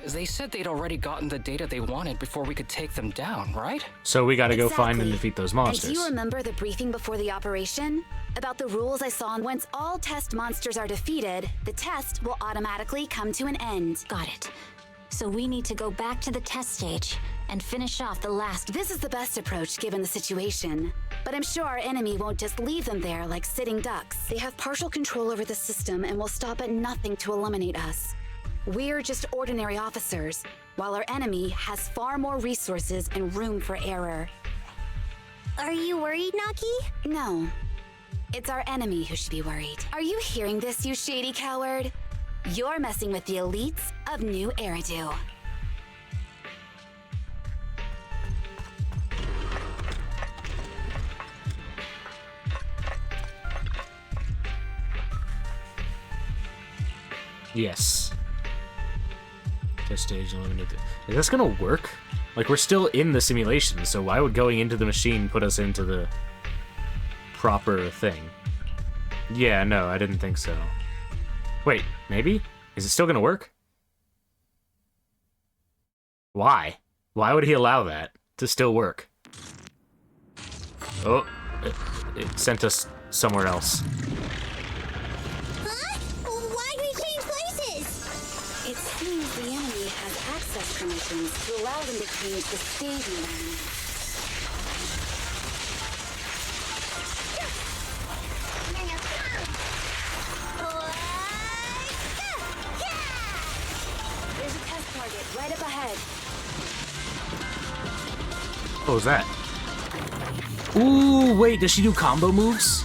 They said they'd already gotten the data they wanted before we could take them down, right? So we gotta go find and Exactly. defeat those And monsters. do you remember the briefing before the operation? About the rules I saw, and once all test monsters are defeated, the test will automatically come to an end. Got it. So we need to go back to the test stage and finish off the last... This is the best approach given the situation. But I'm sure our enemy won't just leave them there like sitting ducks. They have partial control over the system and will stop at nothing to eliminate us. We're just ordinary officers, while our enemy has far more resources and room for error. Are you worried, Nagi? No. It's our enemy who should be worried. Are you hearing this, you shady coward? You're messing with the elites of New Eridu. Yes. Test stage eliminated. Is this gonna work? Like, we're still in the simulation, so why would going into the machine put us into the proper thing? Yeah, no, I didn't think so. Wait, maybe? Is it still gonna work? Why? Why would he allow that to still work? Oh, it sent us somewhere else. Huh? Why'd we change places? It seems the enemy has access permissions to allow them to change the stage environment. What was that? Ooh, wait, does she do combo moves?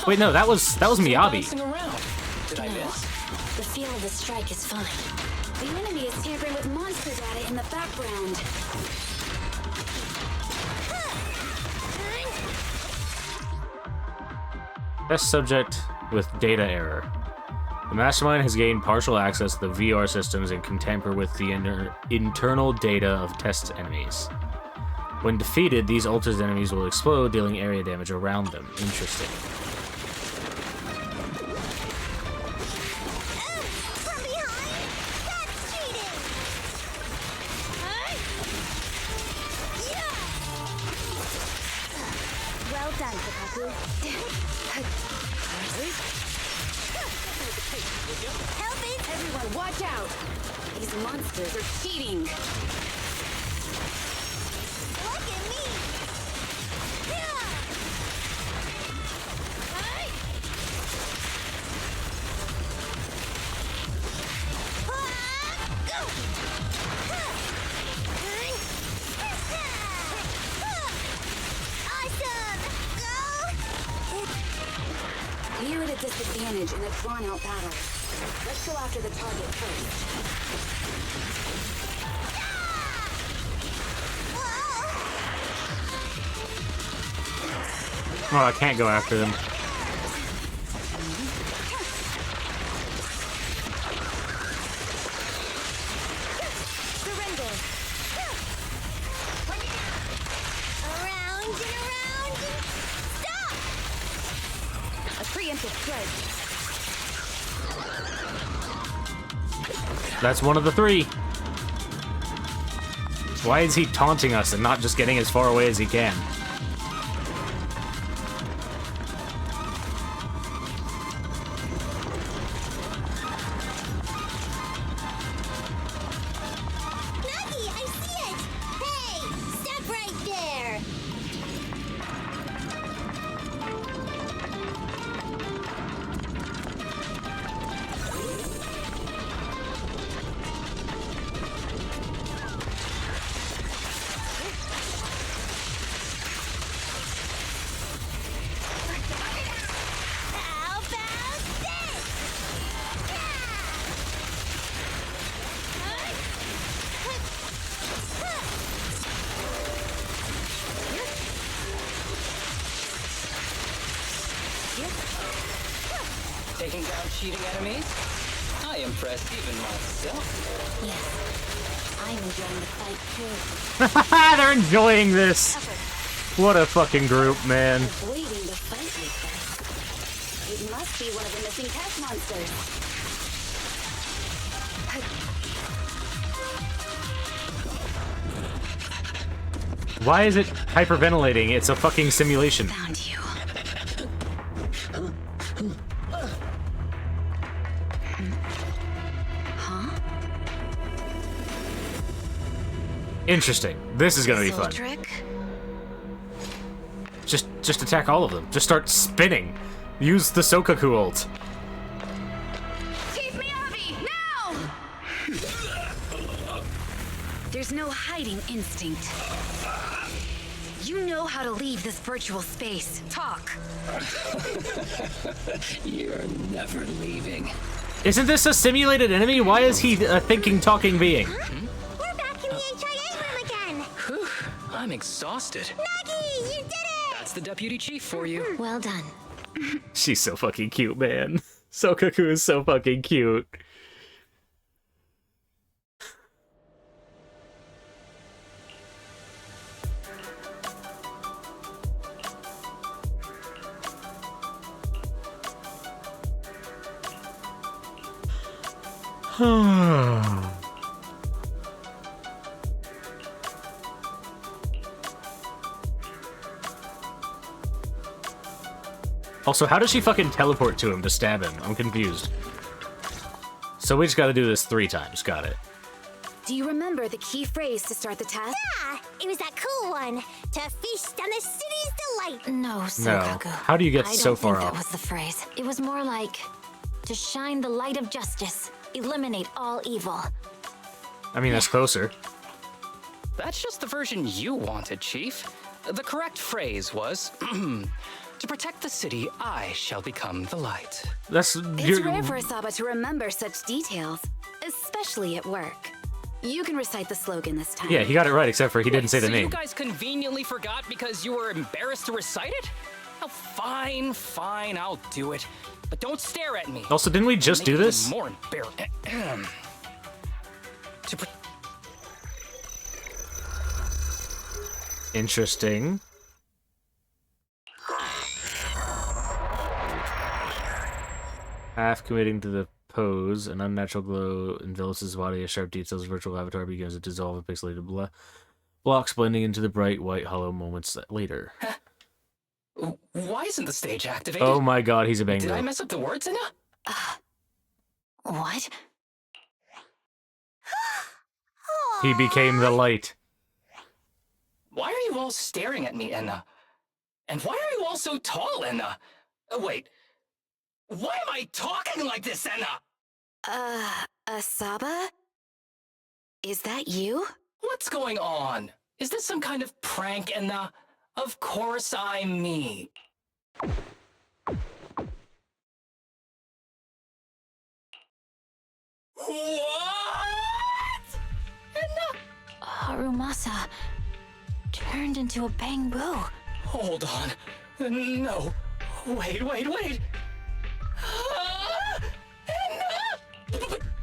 Wait, no, that was Miyabi. Bouncing around. Did I miss? The feel of the strike is fine. The enemy is tampering with monster data in the background. Test subject with data error. The mastermind has gained partial access to the VR systems and can tamper with the internal data of test enemies. When defeated, these altered enemies will explode, dealing area damage around them. Interesting. From behind? That's cheating! Well done, Kotaku. Help it! Everyone, watch out! These monsters are cheating. Look at me! Awesome! We're at a disadvantage in a drawn-out battle. Let's go after the target first. Oh, I can't go after them. Surrender! Around and around and stop! A preemptive strike. That's one of the three. Why is he taunting us and not just getting as far away as he can? Nagi, I see it! Hey, step right there! How about this? Taking down cheating enemies? I impressed even myself. Yes. I'm enjoying the fight too. They're enjoying this. What a fucking group, man. Waiting to fight with them. It must be one of the missing test monsters. Why is it hyperventilating? It's a fucking simulation. Found you. Interesting. This is gonna be Soul fun. trick? Just attack all of them. Just start spinning. Use the Sokaku ult. Chief Miyabi, now! There's no hiding instinct. You know how to leave this virtual space. Talk. You're never leaving. Isn't this a simulated enemy? Why is he a thinking, talking being? We're back in the HIA room again! Whew, I'm exhausted. Nagi, you did it! That's the deputy chief for you. Well done. She's so fucking cute, man. Sokaku is so fucking cute. Also, how does she fucking teleport to him to stab him? I'm confused. So we just gotta do this 3 times. Got it. Do you remember the key phrase to start the test? Yeah, it was that cool one. To feast on the city's delight. No, Sokaku. How do you get I so don't far think off? that was the phrase. It was more like to shine the light of justice, eliminate all evil. I mean, that's closer. that's just the version you wanted, Chief. The correct phrase was, to protect the city, I shall become the light. That's It's rare for Asaba to remember such details, especially at work. You can recite the slogan this time. Yeah, he got it right, except for he didn't say the so name. You guys conveniently forgot because you were embarrassed to recite it? Oh, fine, I'll do it. But don't stare at me. Also, didn't we just do this? More embarrassing. Interesting. Half committing to the pose, an unnatural glow envelops his body as sharp details of virtual avatar begins to dissolve in pixelated blocks blending into the bright white hollow moments later. Why isn't the stage activated? Oh my god, he's a banger. Did I mess up the words, Inna? What? He became the light. Why are you all staring at me, Enna? And why are you all so tall, Enna? Wait. Why am I talking like this, Enna? Asaba? Is that you? What's going on? Is this some kind of prank, Enna? Of course I'm me. What? Enna? Harumasa turned into a bamboo. Hold on. No. Wait. Enna?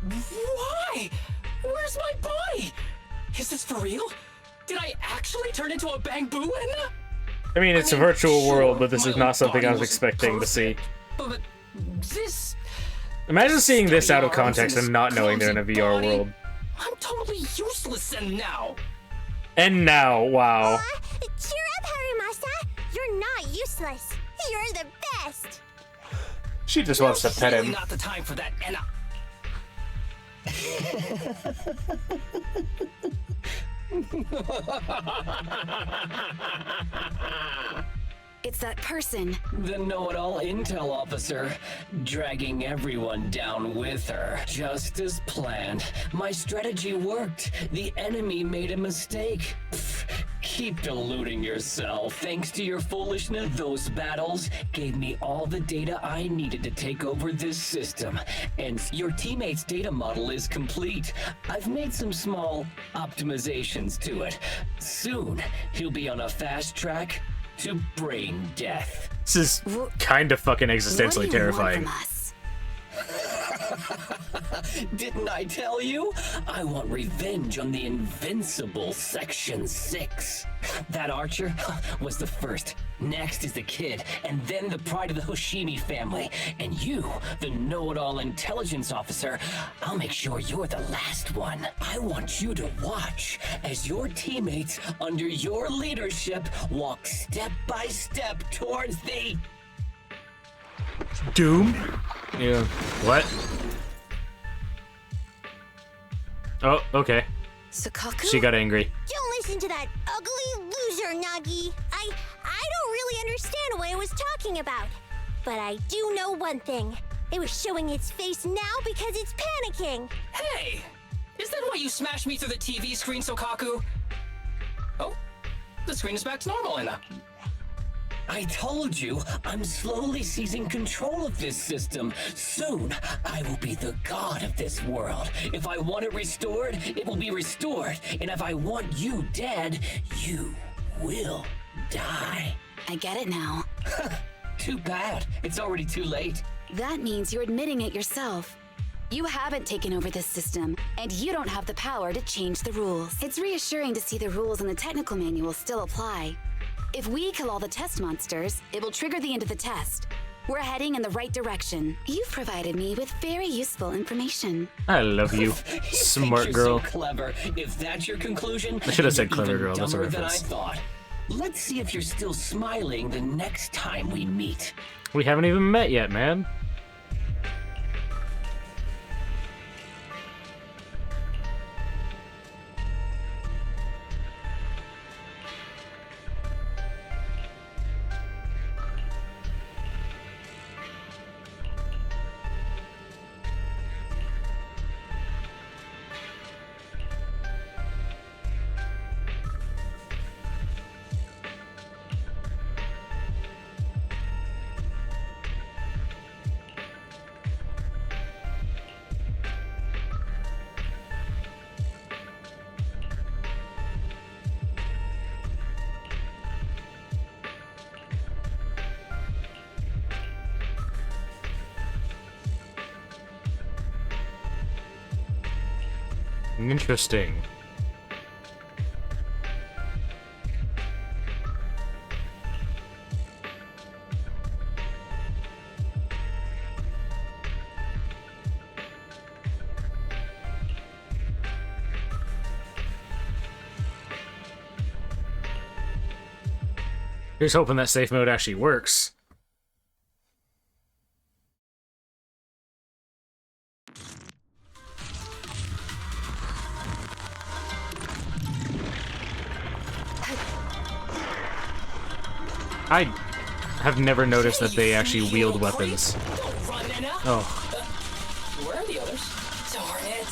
Why? Where's my body? Is this for real? Did I actually turn into a bamboo, Enna? I mean, it's a virtual world, but this is not something I was expecting to see. But this... Imagine seeing this out of context and not knowing they're in a VR world. I'm totally useless now. And now, wow. Cheer up, Harumasa. You're not useless. You're the best. She just wants to pet Really him. not the time for that, Enna. It's that person. The know-it-all intel officer, dragging everyone down with her. Just as planned. My strategy worked. The enemy made a mistake. Pfft, keep deluding yourself. Thanks to your foolishness, those battles gave me all the data I needed to take over this system. And your teammate's data model is complete. I've made some small optimizations to it. Soon, he'll be on a fast track to brain death. This is kind of fucking existentially terrifying. Didn't I tell you? I want revenge on the invincible Section 6. That archer was the first. Next is the kid, and then the pride of the Hoshimi family. And you, the know-it-all intelligence officer, I'll make sure you're the last one. I want you to watch as your teammates, under your leadership, walk step by step towards the... Doom? Yeah. What? Oh, okay. Sukaku? She got angry. Don't listen to that ugly loser, Nagi. I don't really understand what it was talking about. But I do know one thing. It was showing its face now because it's panicking. Hey! Is that why you smashed me through the TV screen, Sokaku? Oh, the screen is back to normal, Enna. I told you, I'm slowly seizing control of this system. Soon, I will be the god of this world. If I want it restored, it will be restored. And if I want you dead, you will die. I get it now. Too bad. It's already too late. That means you're admitting it yourself. You haven't taken over this system, and you don't have the power to change the rules. It's reassuring to see the rules in the technical manual still apply. If we kill all the test monsters, it will trigger the end of the test. We're heading in the right direction. You've provided me with very useful information. I love you, smart girl. So clever. If that's your conclusion, I should have said you're clever even girl, that's a dumber than I reference. thought. Let's see if you're still smiling the next time we meet. We haven't even met yet, man. Interesting. Here's hoping that safe mode actually works. I have never noticed that they actually wield weapons. Oh. Where are the others? Darn it.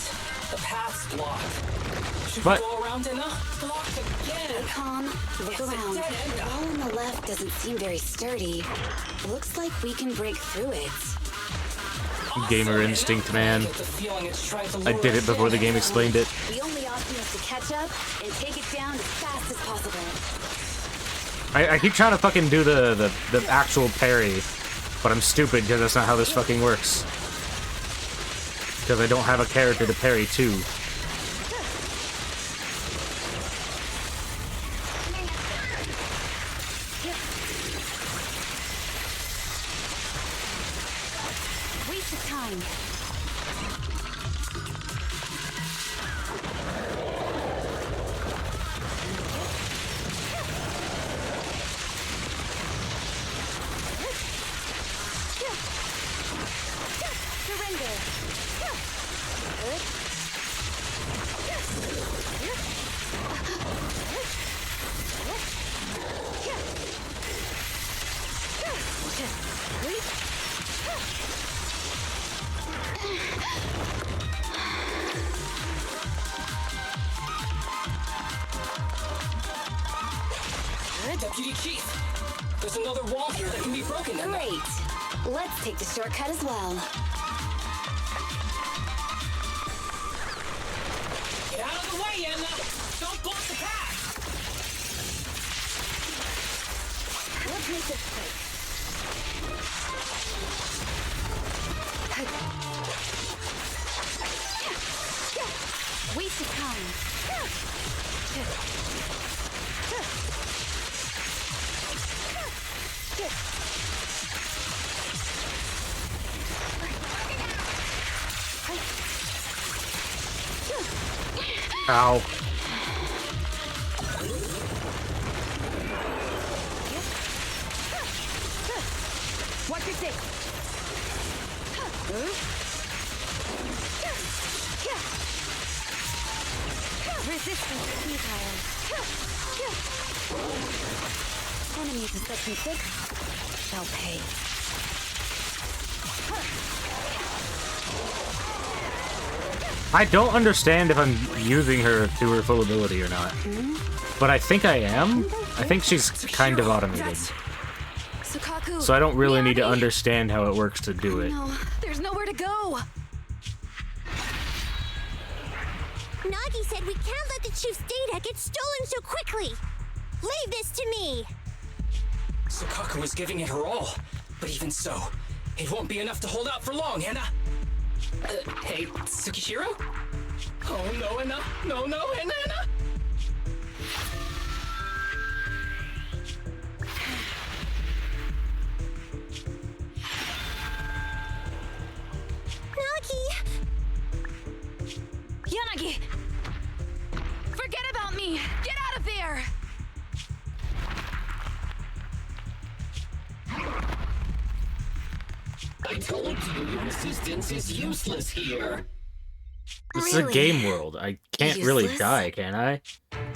The path's blocked. Should But we go around and blocked again? Calm, look around. The wall on the left doesn't seem very sturdy. Looks like we can break through it. gamer instinct, man. I did it before the game explained it. The only option is to catch up and take it down as fast as possible. I keep trying to fucking do the actual parry, but I'm stupid because that's not how this fucking works. Because I don't have a character to parry to. Waste of time. Deputy Chief, there's another wall here that can be broken. Great. Let's take the shortcut as well. Get out of the way, Emma! Don't block the path! Let's make this quick. Waste of time. Ow. Watch your six. Resistance futile. Enemies in section 6 shall pay. I don't understand if I'm using her to her full ability or not. But I think I am. I think she's kind of automated. So I don't really need to understand how it works to do it. No, there's nowhere to go. Nagi said we can't let the chief's data get stolen so quickly. Leave this to me. Sakaku was giving it her all, but even so, it won't be enough to hold out for long, Anna. Hey, Tsukishiro? Oh no, Anna! No, Anna! Nagi! Yanagi! Forget about me! Get out of there! I told you your assistance is useless here. This is a game world. I can't really Useless? die, can I?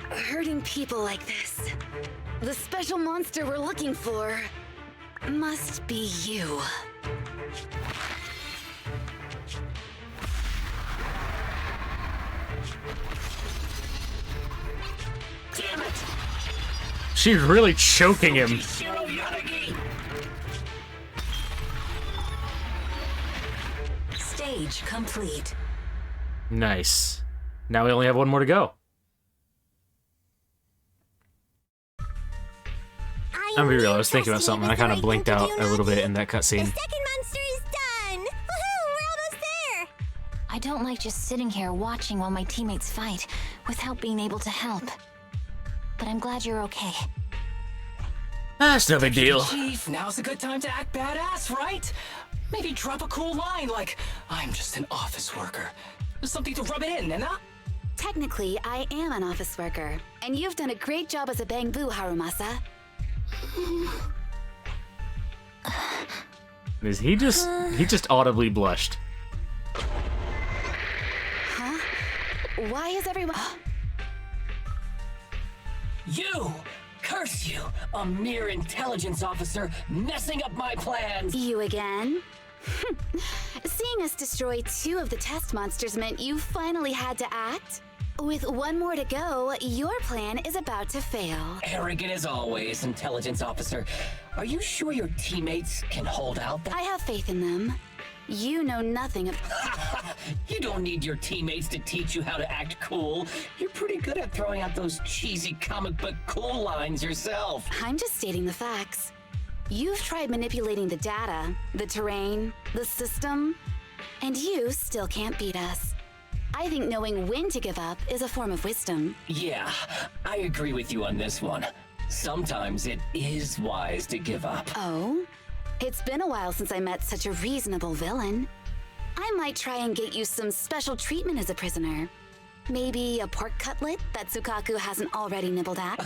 Hurting people like this. The special monster we're looking for must be you. Damn it! She's really choking him. Stage complete. Nice. Now we only have one more to go. I'm be real, I was thinking about something. I kind of blinked out a little bit in that The cutscene. second monster is done. Woohoo! We're almost there. I don't like just sitting here watching while my teammates fight without being able to help. But I'm glad you're okay. That's no big deal. Chief, now's a good time to act badass, right? Maybe drop a cool line like, I'm just an office worker. Something to rub it in, Nena? Technically, I am an office worker, and you've done a great job as a bang-boo, Harumasa. He just audibly blushed. Huh? Why is everyone... You! Curse you! A mere intelligence officer messing up my plans! You again? Seeing us destroy 2 of the test monsters meant you finally had to act? With 1 more to go, your plan is about to fail. Arrogant as always, intelligence officer. Are you sure your teammates can hold out that? I have faith in them. You know nothing of... You don't need your teammates to teach you how to act cool. You're pretty good at throwing out those cheesy comic book cool lines yourself. I'm just stating the facts. You've tried manipulating the data, the terrain, the system, and you still can't beat us. I think knowing when to give up is a form of wisdom. Yeah, I agree with you on this one. Sometimes it is wise to give up. Oh? It's been a while since I met such a reasonable villain. I might try and get you some special treatment as a prisoner. Maybe a pork cutlet that Tsukaku hasn't already nibbled at?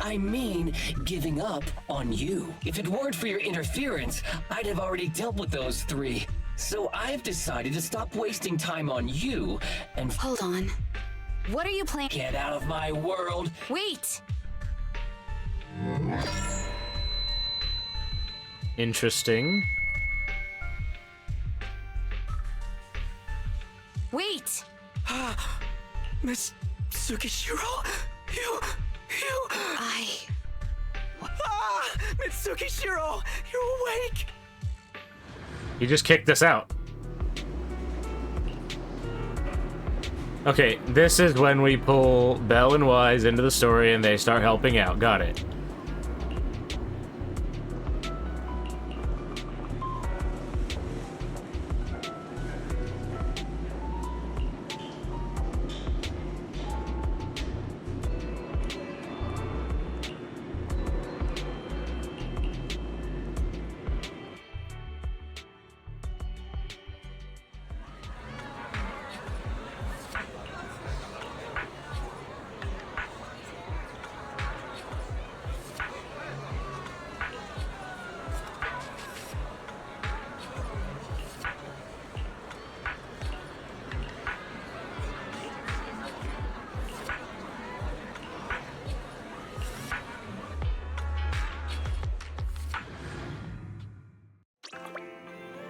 I mean, giving up on you. If it weren't for your interference, I'd have already dealt with those 3. So I've decided to stop wasting time on you and... Hold on. What are you planning? Get out of my world! Wait! Interesting. Wait! Miss Tsukishiro? You... Mitsukishiro! You're awake! He just kicked us out. Okay, this is when we pull Bell and Wise into the story and they start helping out. Got it.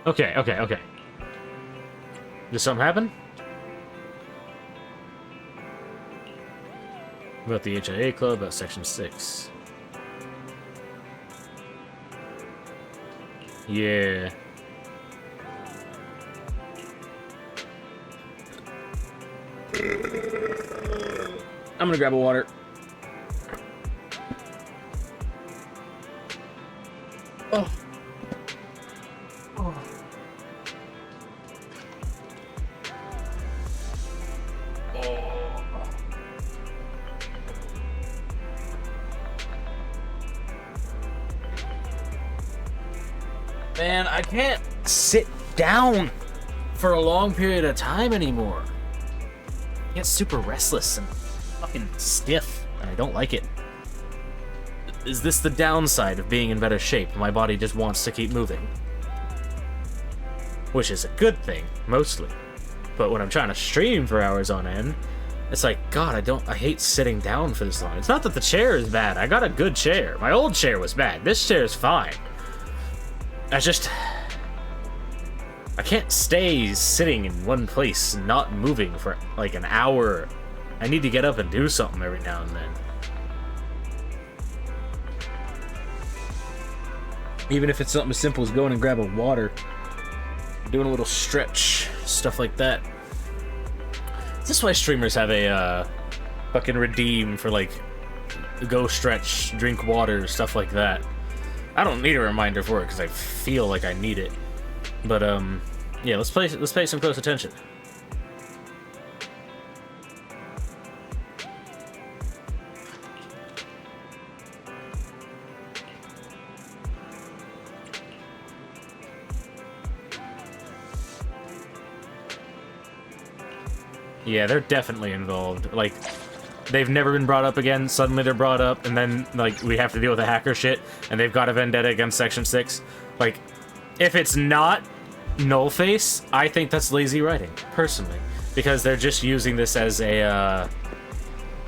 Okay. Did something happen? About the HIA Club, about Section 6. Yeah. I'm gonna grab a water. Oh. Man, I can't sit down for a long period of time anymore. I get super restless and fucking stiff, and I don't like it. Is this the downside of being in better shape? My body just wants to keep moving. Which is a good thing, mostly. But when I'm trying to stream for hours on end, it's like, God, I hate sitting down for this long. It's not that the chair is bad. I got a good chair. My old chair was bad. This chair is fine. I can't stay sitting in one place, not moving for like an hour. I need to get up and do something every now and then. Even if it's something as simple as going and grabbing water, doing a little stretch, stuff like that. Is this why streamers have a fucking redeem for like go stretch, drink water, stuff like that? I don't need a reminder for it because I feel like I need it. But Yeah, let's pay some close attention. Yeah, they're definitely involved. Like, they've never been brought up again, suddenly they're brought up, and then, like, we have to deal with the hacker shit, and they've got a vendetta against Section 6. Like, if it's not Nullface, I think that's lazy writing, personally. Because they're just using this as a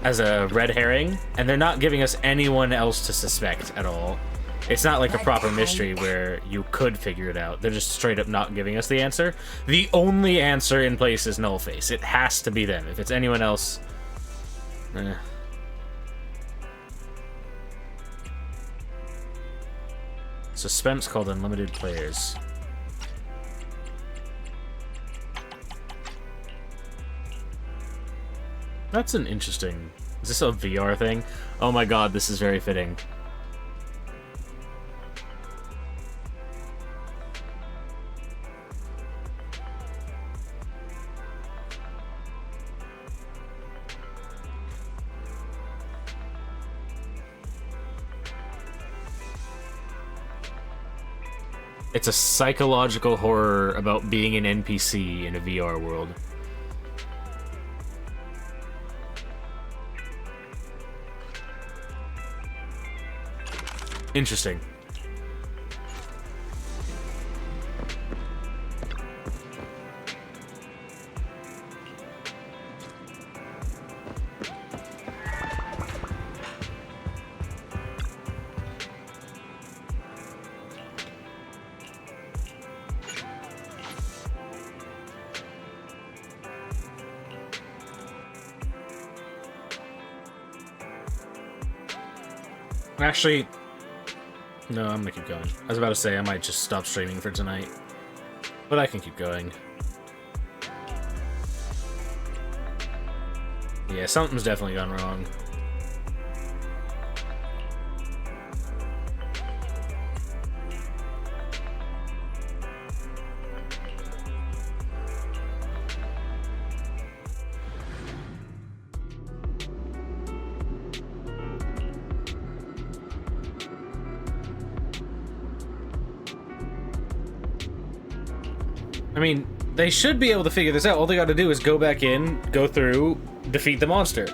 red herring, and they're not giving us anyone else to suspect at all. It's not like a proper mystery where you could figure it out. They're just straight up not giving us the answer. The only answer in place is Nullface. It has to be them. If it's anyone else... Suspense called Unlimited Players. That's an interesting... Is this a VR thing? Oh my god, this is very fitting. It's a psychological horror about being an NPC in a VR world. Interesting. Actually, no, I'm gonna keep going. I was about to say I might just stop streaming for tonight, but I can keep going. Yeah, something's definitely gone wrong. I mean, they should be able to figure this out. All they gotta do is go back in, go through, defeat the monster.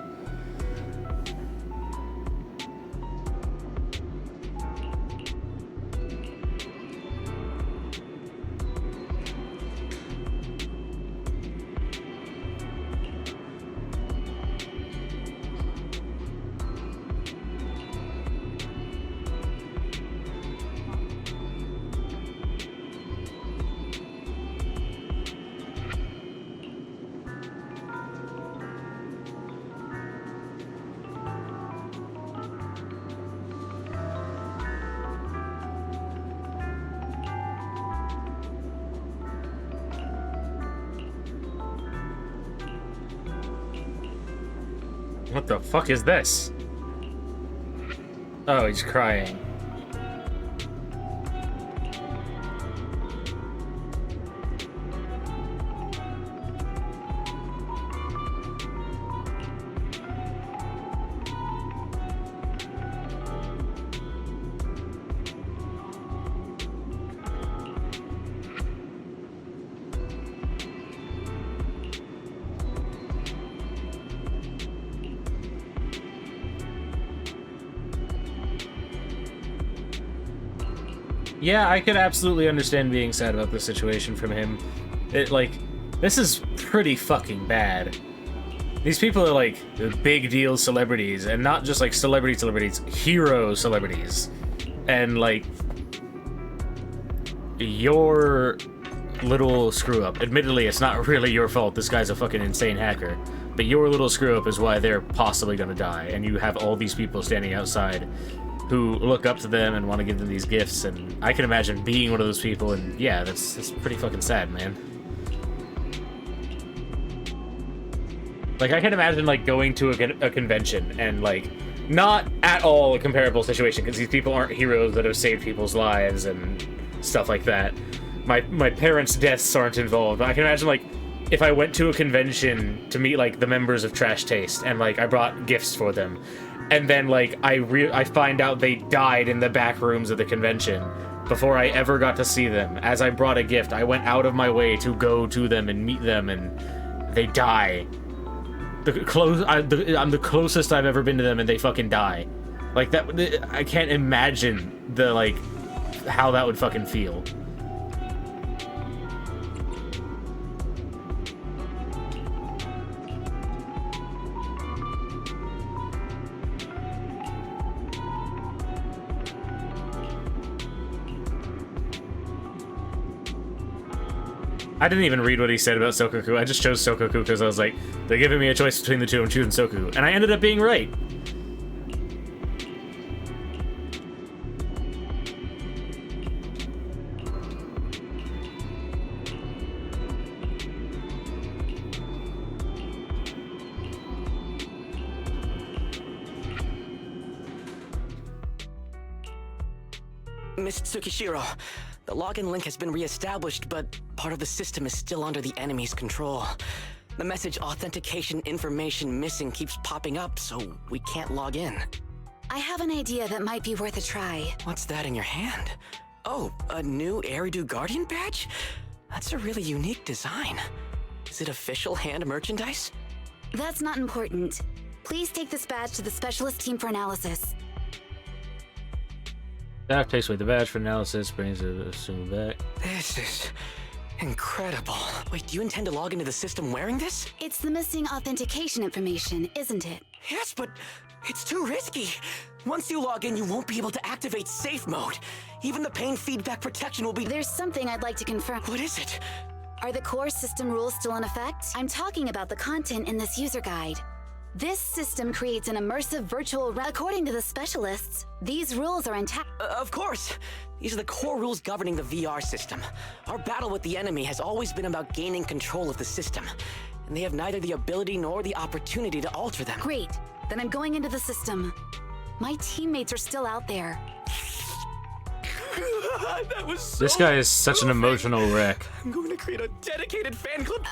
What the fuck is this? Oh, he's crying. Yeah, I could absolutely understand being sad about this situation from him. This is pretty fucking bad. These people are, like, big deal celebrities, and not just, like, celebrities, hero celebrities. And, like, your little screw-up. Admittedly, it's not really your fault. This guy's a fucking insane hacker. But your little screw-up is why they're possibly gonna die, and you have all these people standing outside who look up to them and want to give them these gifts, and I can imagine being one of those people, and yeah, that's pretty fucking sad, man. Like, I can imagine, like, going to a convention and, like, not at all a comparable situation, because these people aren't heroes that have saved people's lives and stuff like that. my parents' deaths aren't involved. I can imagine, like, if I went to a convention to meet, like, the members of Trash Taste, and, like, I brought gifts for them, and then, like, I find out they died in the back rooms of the convention before I ever got to see them. As I brought a gift, I went out of my way to go to them and meet them, and they die. I'm the closest I've ever been to them, and they fucking die. Like, that, I can't imagine the, like, how that would fucking feel. I didn't even read what he said about Sokoku. I just chose Sokoku because I was like, they're giving me a choice between the two. I'm choosing Sokoku. And I ended up being right. Miss Tsukishiro, the login link has been re-established, but part of the system is still under the enemy's control. The message authentication information missing keeps popping up, so we can't log in. I have an idea that might be worth a try. What's that in your hand? Oh, a new Eridu Guardian badge? That's a really unique design. Is it official hand merchandise? That's not important. Please take this badge to the specialist team for analysis. Staff takes away the badge for analysis, brings it assumed back. This is incredible. Wait, do you intend to log into the system wearing this? It's the missing authentication information, isn't it? Yes, but it's too risky. Once you log in, you won't be able to activate safe mode. Even the pain feedback protection will be— There's something I'd like to confirm. What is it? Are the core system rules still in effect? I'm talking about the content in this user guide. This system creates an immersive virtual realm. According to the specialists, these rules are intact. Of course. These are the core rules governing the VR system. Our battle with the enemy has always been about gaining control of the system, and they have neither the ability nor the opportunity to alter them. Great. Then I'm going into the system. My teammates are still out there. That was so This guy is such an emotional wreck. I'm going to create a dedicated fan club.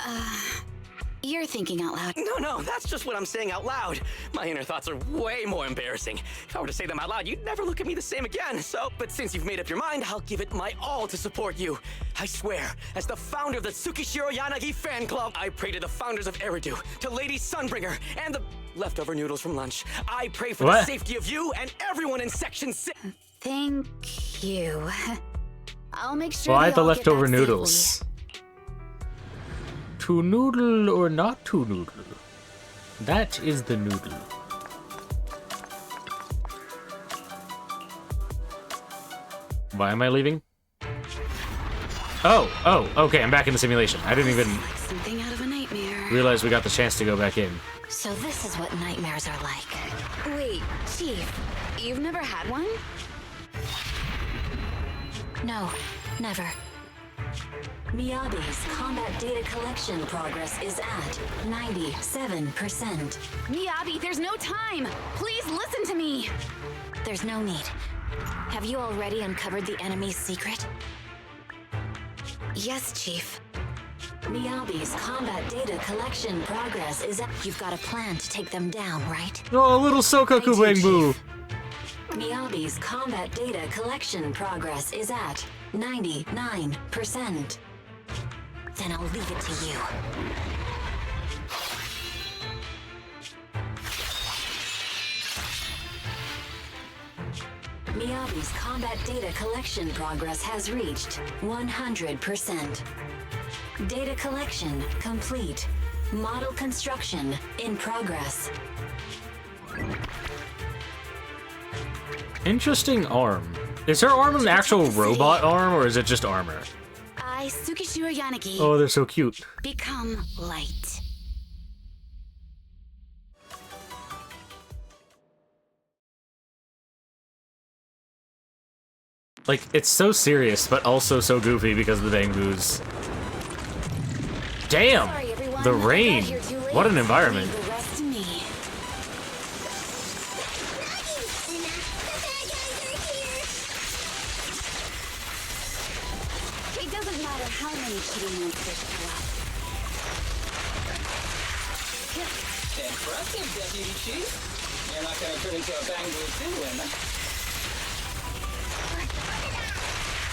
You're thinking out loud. No, that's just what I'm saying out loud. My inner thoughts are way more embarrassing. If I were to say them out loud, you'd never look at me the same again. But since you've made up your mind, I'll give it my all to support you. I swear, as the founder of the Tsukishiro Yanagi fan club, I pray to the founders of Eridu, to Lady Sunbringer, and the leftover noodles from lunch. I pray for the safety of you and everyone in Section 6. Thank you. I'll make sure. Why the all get leftover back noodles? safely. To noodle or not to noodle? That is the noodle. Why am I leaving? Oh, okay, I'm back in the simulation. I didn't even Like something out of a nightmare. realize we got the chance to go back in. So this is what nightmares are like. Wait, Chief, you've never had one? No, never. Miyabi's combat data collection progress is at 97%. Miyabi, there's no time! Please listen to me! There's no need. Have you already uncovered the enemy's secret? Yes, Chief. Miyabi's combat data collection progress is at... You've got a plan to take them down, right? Oh, little Sokoku Bangbu! Miyabi's combat data collection progress is at 99%. Then I'll leave it to you. Miyabi's combat data collection progress has reached 100%. Data collection complete. Model construction in progress. Interesting arm. Is her arm an actual robot arm, or is it just armor? I, Tsukishiro Yanagi, Oh, they're so cute. become light. Like, it's so serious, but also so goofy because of the Bangbus. Damn! Sorry, everyone. The I got rain! here too late. What an environment. Leave the rest to me. It doesn't Impressive, Deputy Chief. You're not gonna turn into a Bangor Finland.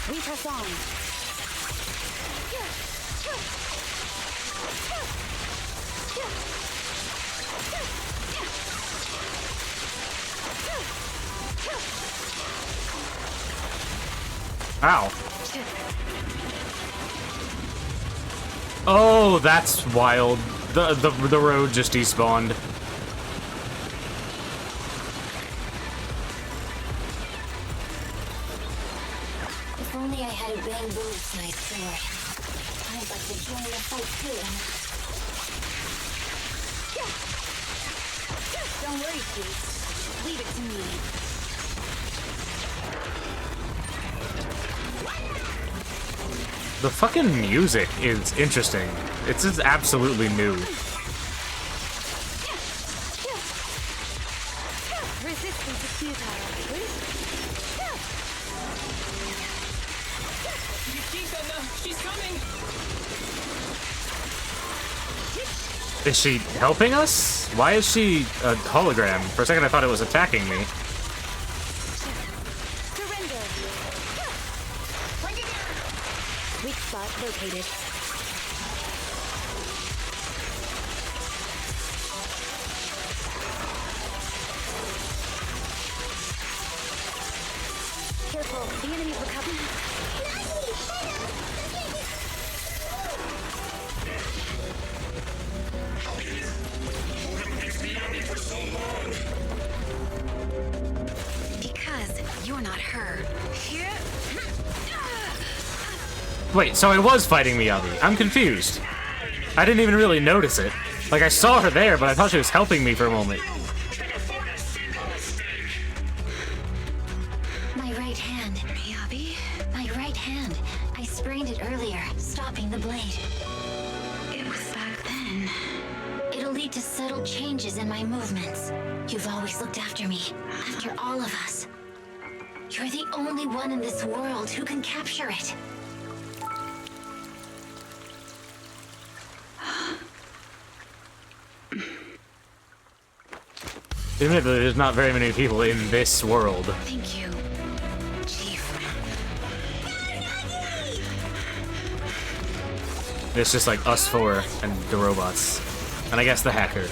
We press on. Ow. Oh, that's wild. The road just despawned. If only I had a bamboo-sized sword. I'd like to join the fight too. Don't worry, Kate. Leave it to me. The fucking music is interesting. It's just absolutely new. Resistance is futile. She's coming! Is she helping us? Why is she a hologram? For a second I thought it was attacking me. Surrender. Weak spot located. Careful, the enemies were coming. Because you're not her. Wait, so it was fighting Miyabi. I'm confused. I didn't even really notice it. Like, I saw her there, but I thought she was helping me for a moment. My right hand. Miyabi? My right hand. I sprained it earlier, stopping the blade. It was back then. It'll lead to subtle changes in my movements. You've always looked after me, after all of us. You're the only one in this world who can capture it. Admittedly, there's not very many people in this world. Thank you, Chief. It's just like us four and the robots. And I guess the hacker.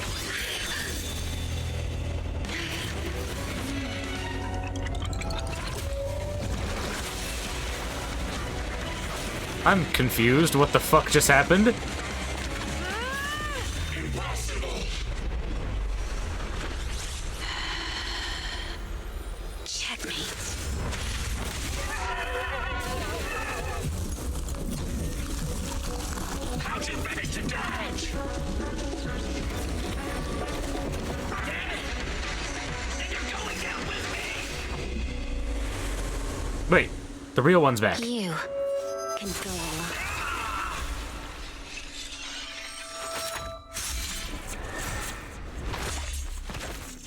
I'm confused. What the fuck just happened? Checkmate. How'd you manage to dodge? And you're going down with me! Wait, the real one's back. You. Control.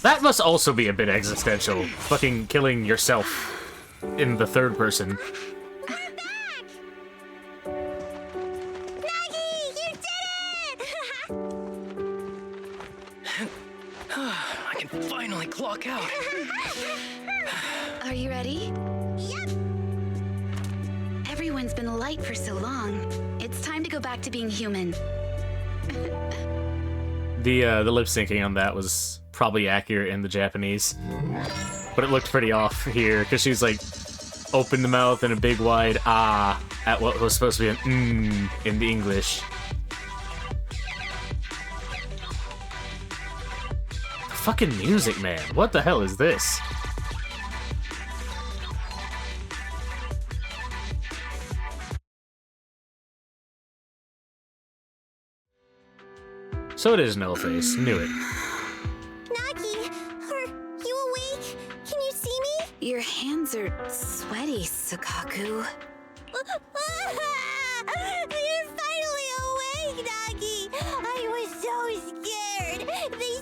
That must also be a bit existential. Fucking killing yourself in the third person. I'm back! Nagi, you did it! I can finally clock out. Are you ready? Yep. Everyone's been light for so long. It's time to go back to being human. The lip syncing on that was probably accurate in the Japanese, but it looked pretty off here because she's like open the mouth and a big wide ah at what was supposed to be an in the English. Fucking music, man. What the hell is this? So it is Nullface. Knew it. Nagi, are you awake? Can you see me? Your hands are sweaty, Sakaku. You're finally awake, Nagi. I was so scared. They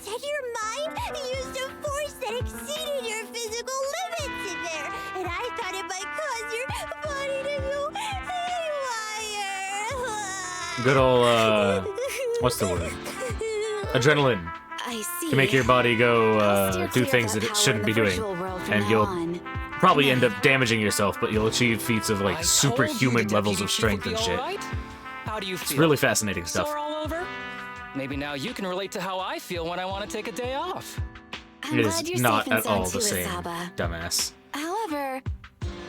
said your mind used a force that exceeded your physical limits in there, and I thought it might cause your body to go haywire. good old, what's the word? Adrenaline. I see. Can make your body go, I'll steer do clear of things that that it power shouldn't in be the doing. virtual world from And now you'll on. probably end up damaging yourself, but you'll achieve feats of, like, I superhuman told you the levels deputy of chief strength would and be shit. all right. How do you feel? It's really fascinating stuff. Sore all over? Maybe now you can relate to how I feel when I want to take a day off. I'm It glad is you're not safe and at all sound the too, same, Isaba. dumbass. However,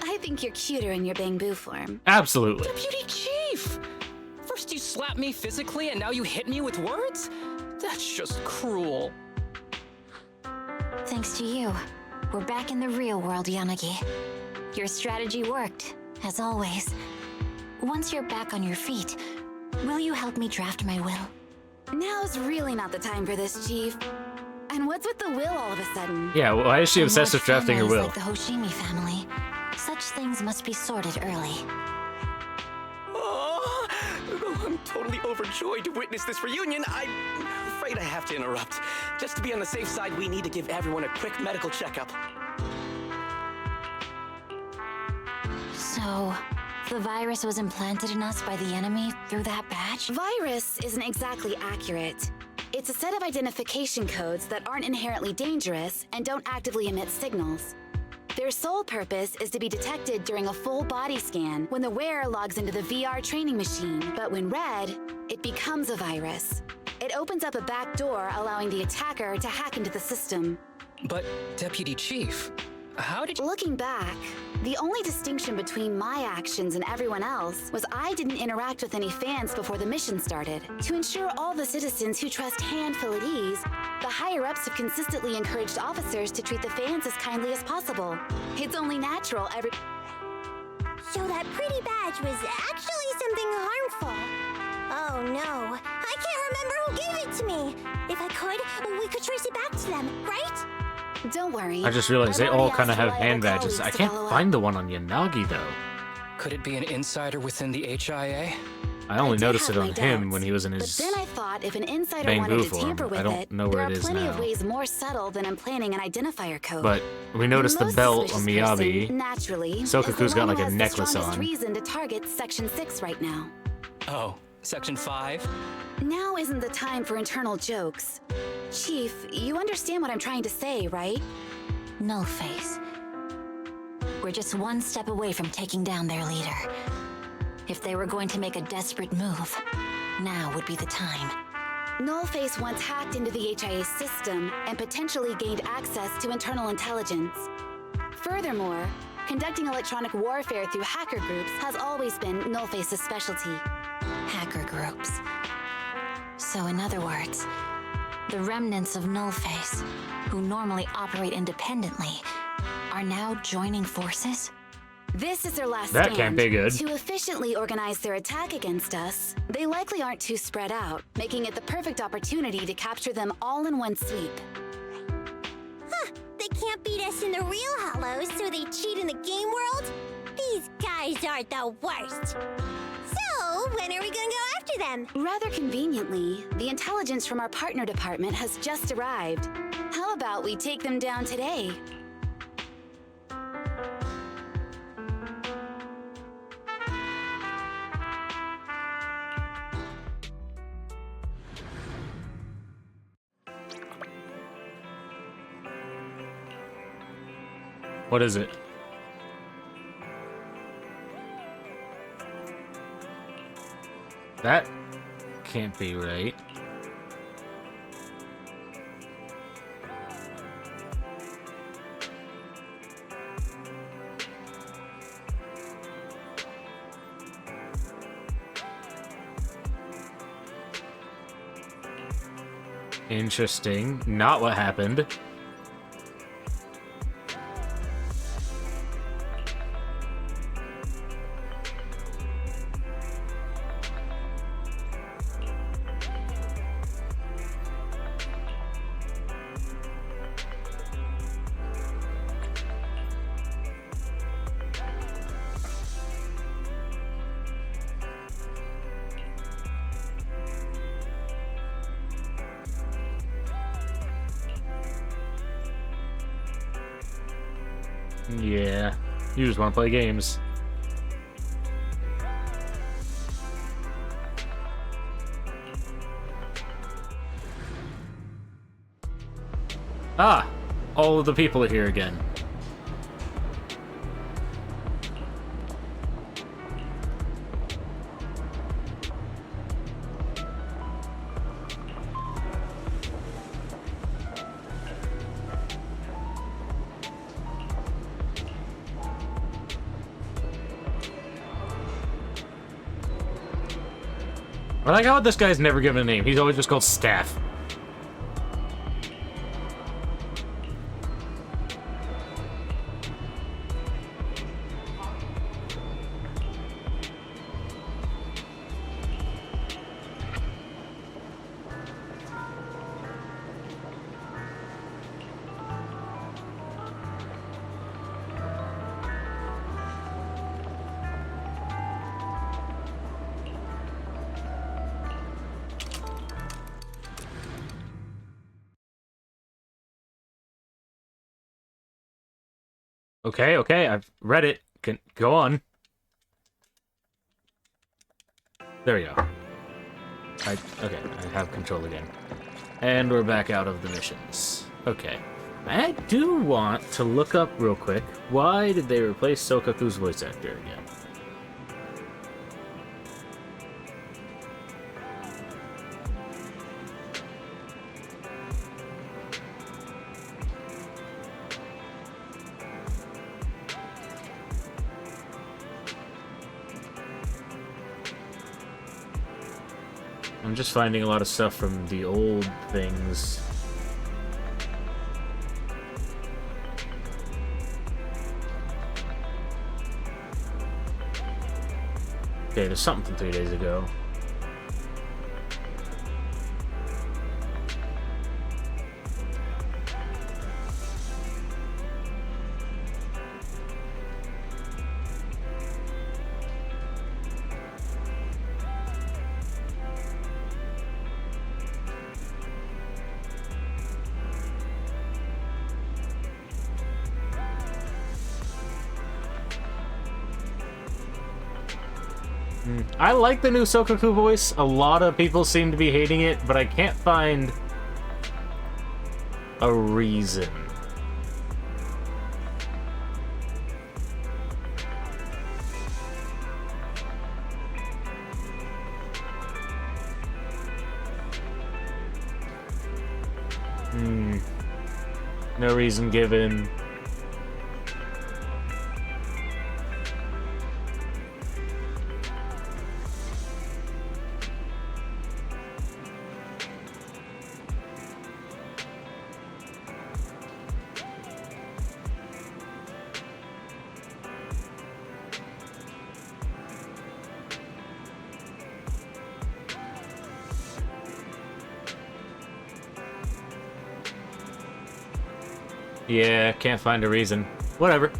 I think you're cuter in your Bangbu form. Absolutely. Deputy Chief! First you slap me physically and now you hit me with words? That's just cruel. Thanks to you, we're back in the real world, Yanagi. Your strategy worked, as always. Once you're back on your feet, will you help me draft my will? Now's really not the time for this, Chief. And what's with the will all of a sudden? Yeah, why is she In obsessed with large drafting her families will? like the Hoshimi family, such things must be sorted early. Oh, I'm totally overjoyed to witness this reunion. I'm afraid I have to interrupt. Just to be on the safe side, we need to give everyone a quick medical checkup. So, the virus was implanted in us by the enemy through that badge? Virus isn't exactly accurate. It's a set of identification codes that aren't inherently dangerous and don't actively emit signals. Their sole purpose is to be detected during a full body scan when the wearer logs into the VR training machine. But when read, it becomes a virus. It opens up a back door, allowing the attacker to hack into the system. But, Deputy Chief, how did you... Looking back, the only distinction between my actions and everyone else was I didn't interact with any fans before the mission started. To ensure all the citizens who trust Handful at ease, the higher-ups have consistently encouraged officers to treat the fans as kindly as possible. It's only natural So that pretty badge was actually something harmful. Oh no, I can't remember who gave it to me. If I could, we could trace it back to them, right? Don't worry. I just realized I've they all already kind of asked have reliable hand badges. colleagues I to can't follow find up. the one on Yanagi, though. Could it be an insider within the HIA? I only did noticed have it my on him doubts, when he was in But his... then I thought if an insider Bangbu wanted to form. tamper with I don't it, know where there it are is plenty of now. ways more subtle than implanting an identifier code. But we noticed the most belt on suspicious person, Miyabi. naturally, Sokaku's is the got one like who a has necklace the strongest on. reason to target Section 6 right now. Oh, Section 5? Now isn't the time for internal jokes. Chief, you understand what I'm trying to say, right? Nullface. We're just one step away from taking down their leader. If they were going to make a desperate move, now would be the time. Nullface once hacked into the HIA system and potentially gained access to internal intelligence. Furthermore, conducting electronic warfare through hacker groups has always been Nullface's specialty. Hacker groups. So in other words, the remnants of Nullface, who normally operate independently, are now joining forces? This is their last That stand. can't be good. To efficiently organize their attack against us, they likely aren't too spread out, making it the perfect opportunity to capture them all in one sweep. Huh, they can't beat us in the real Hollows, so they cheat in the game world? These guys are the worst. So, when are we gonna go after them? Rather conveniently, the intelligence from our partner department has just arrived. How about we take them down today? What is it? That can't be right. Interesting. Not what happened. Yeah, you just want to play games. Ah! All of the people are here again. I like how this guy's never given a name. He's always just called Staff. Okay, I've read it. Go on. There we go. Okay, I have control again. And we're back out of the missions. Okay. I do want to look up real quick, why did they replace Sokaku's voice actor again? I'm just finding a lot of stuff from the old things. Okay, there's something from 3 days ago. I like the new Sokaku voice. A lot of people seem to be hating it, but I can't find a reason. No reason given. Yeah, can't find a reason. Whatever.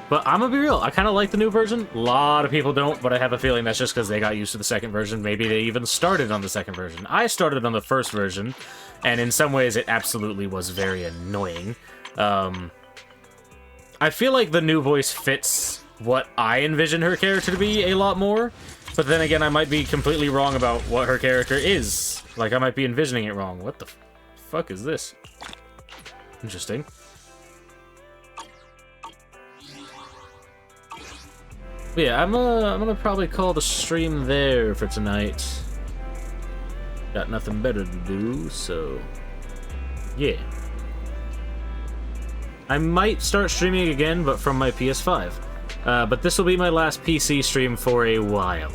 But I'm gonna be real, I kind of like the new version. A lot of people don't, but I have a feeling that's just because they got used to the second version. Maybe they even started on the second version. I started on the first version, and in some ways it absolutely was very annoying. I feel like the new voice fits what I envision her character to be a lot more, but then again, I might be completely wrong about what her character is. Like, I might be envisioning it wrong. What the fuck is this? Interesting. But yeah, I'm gonna probably call the stream there for tonight. Got nothing better to do, so yeah. I might start streaming again, but from my PS5. But this will be my last PC stream for a while.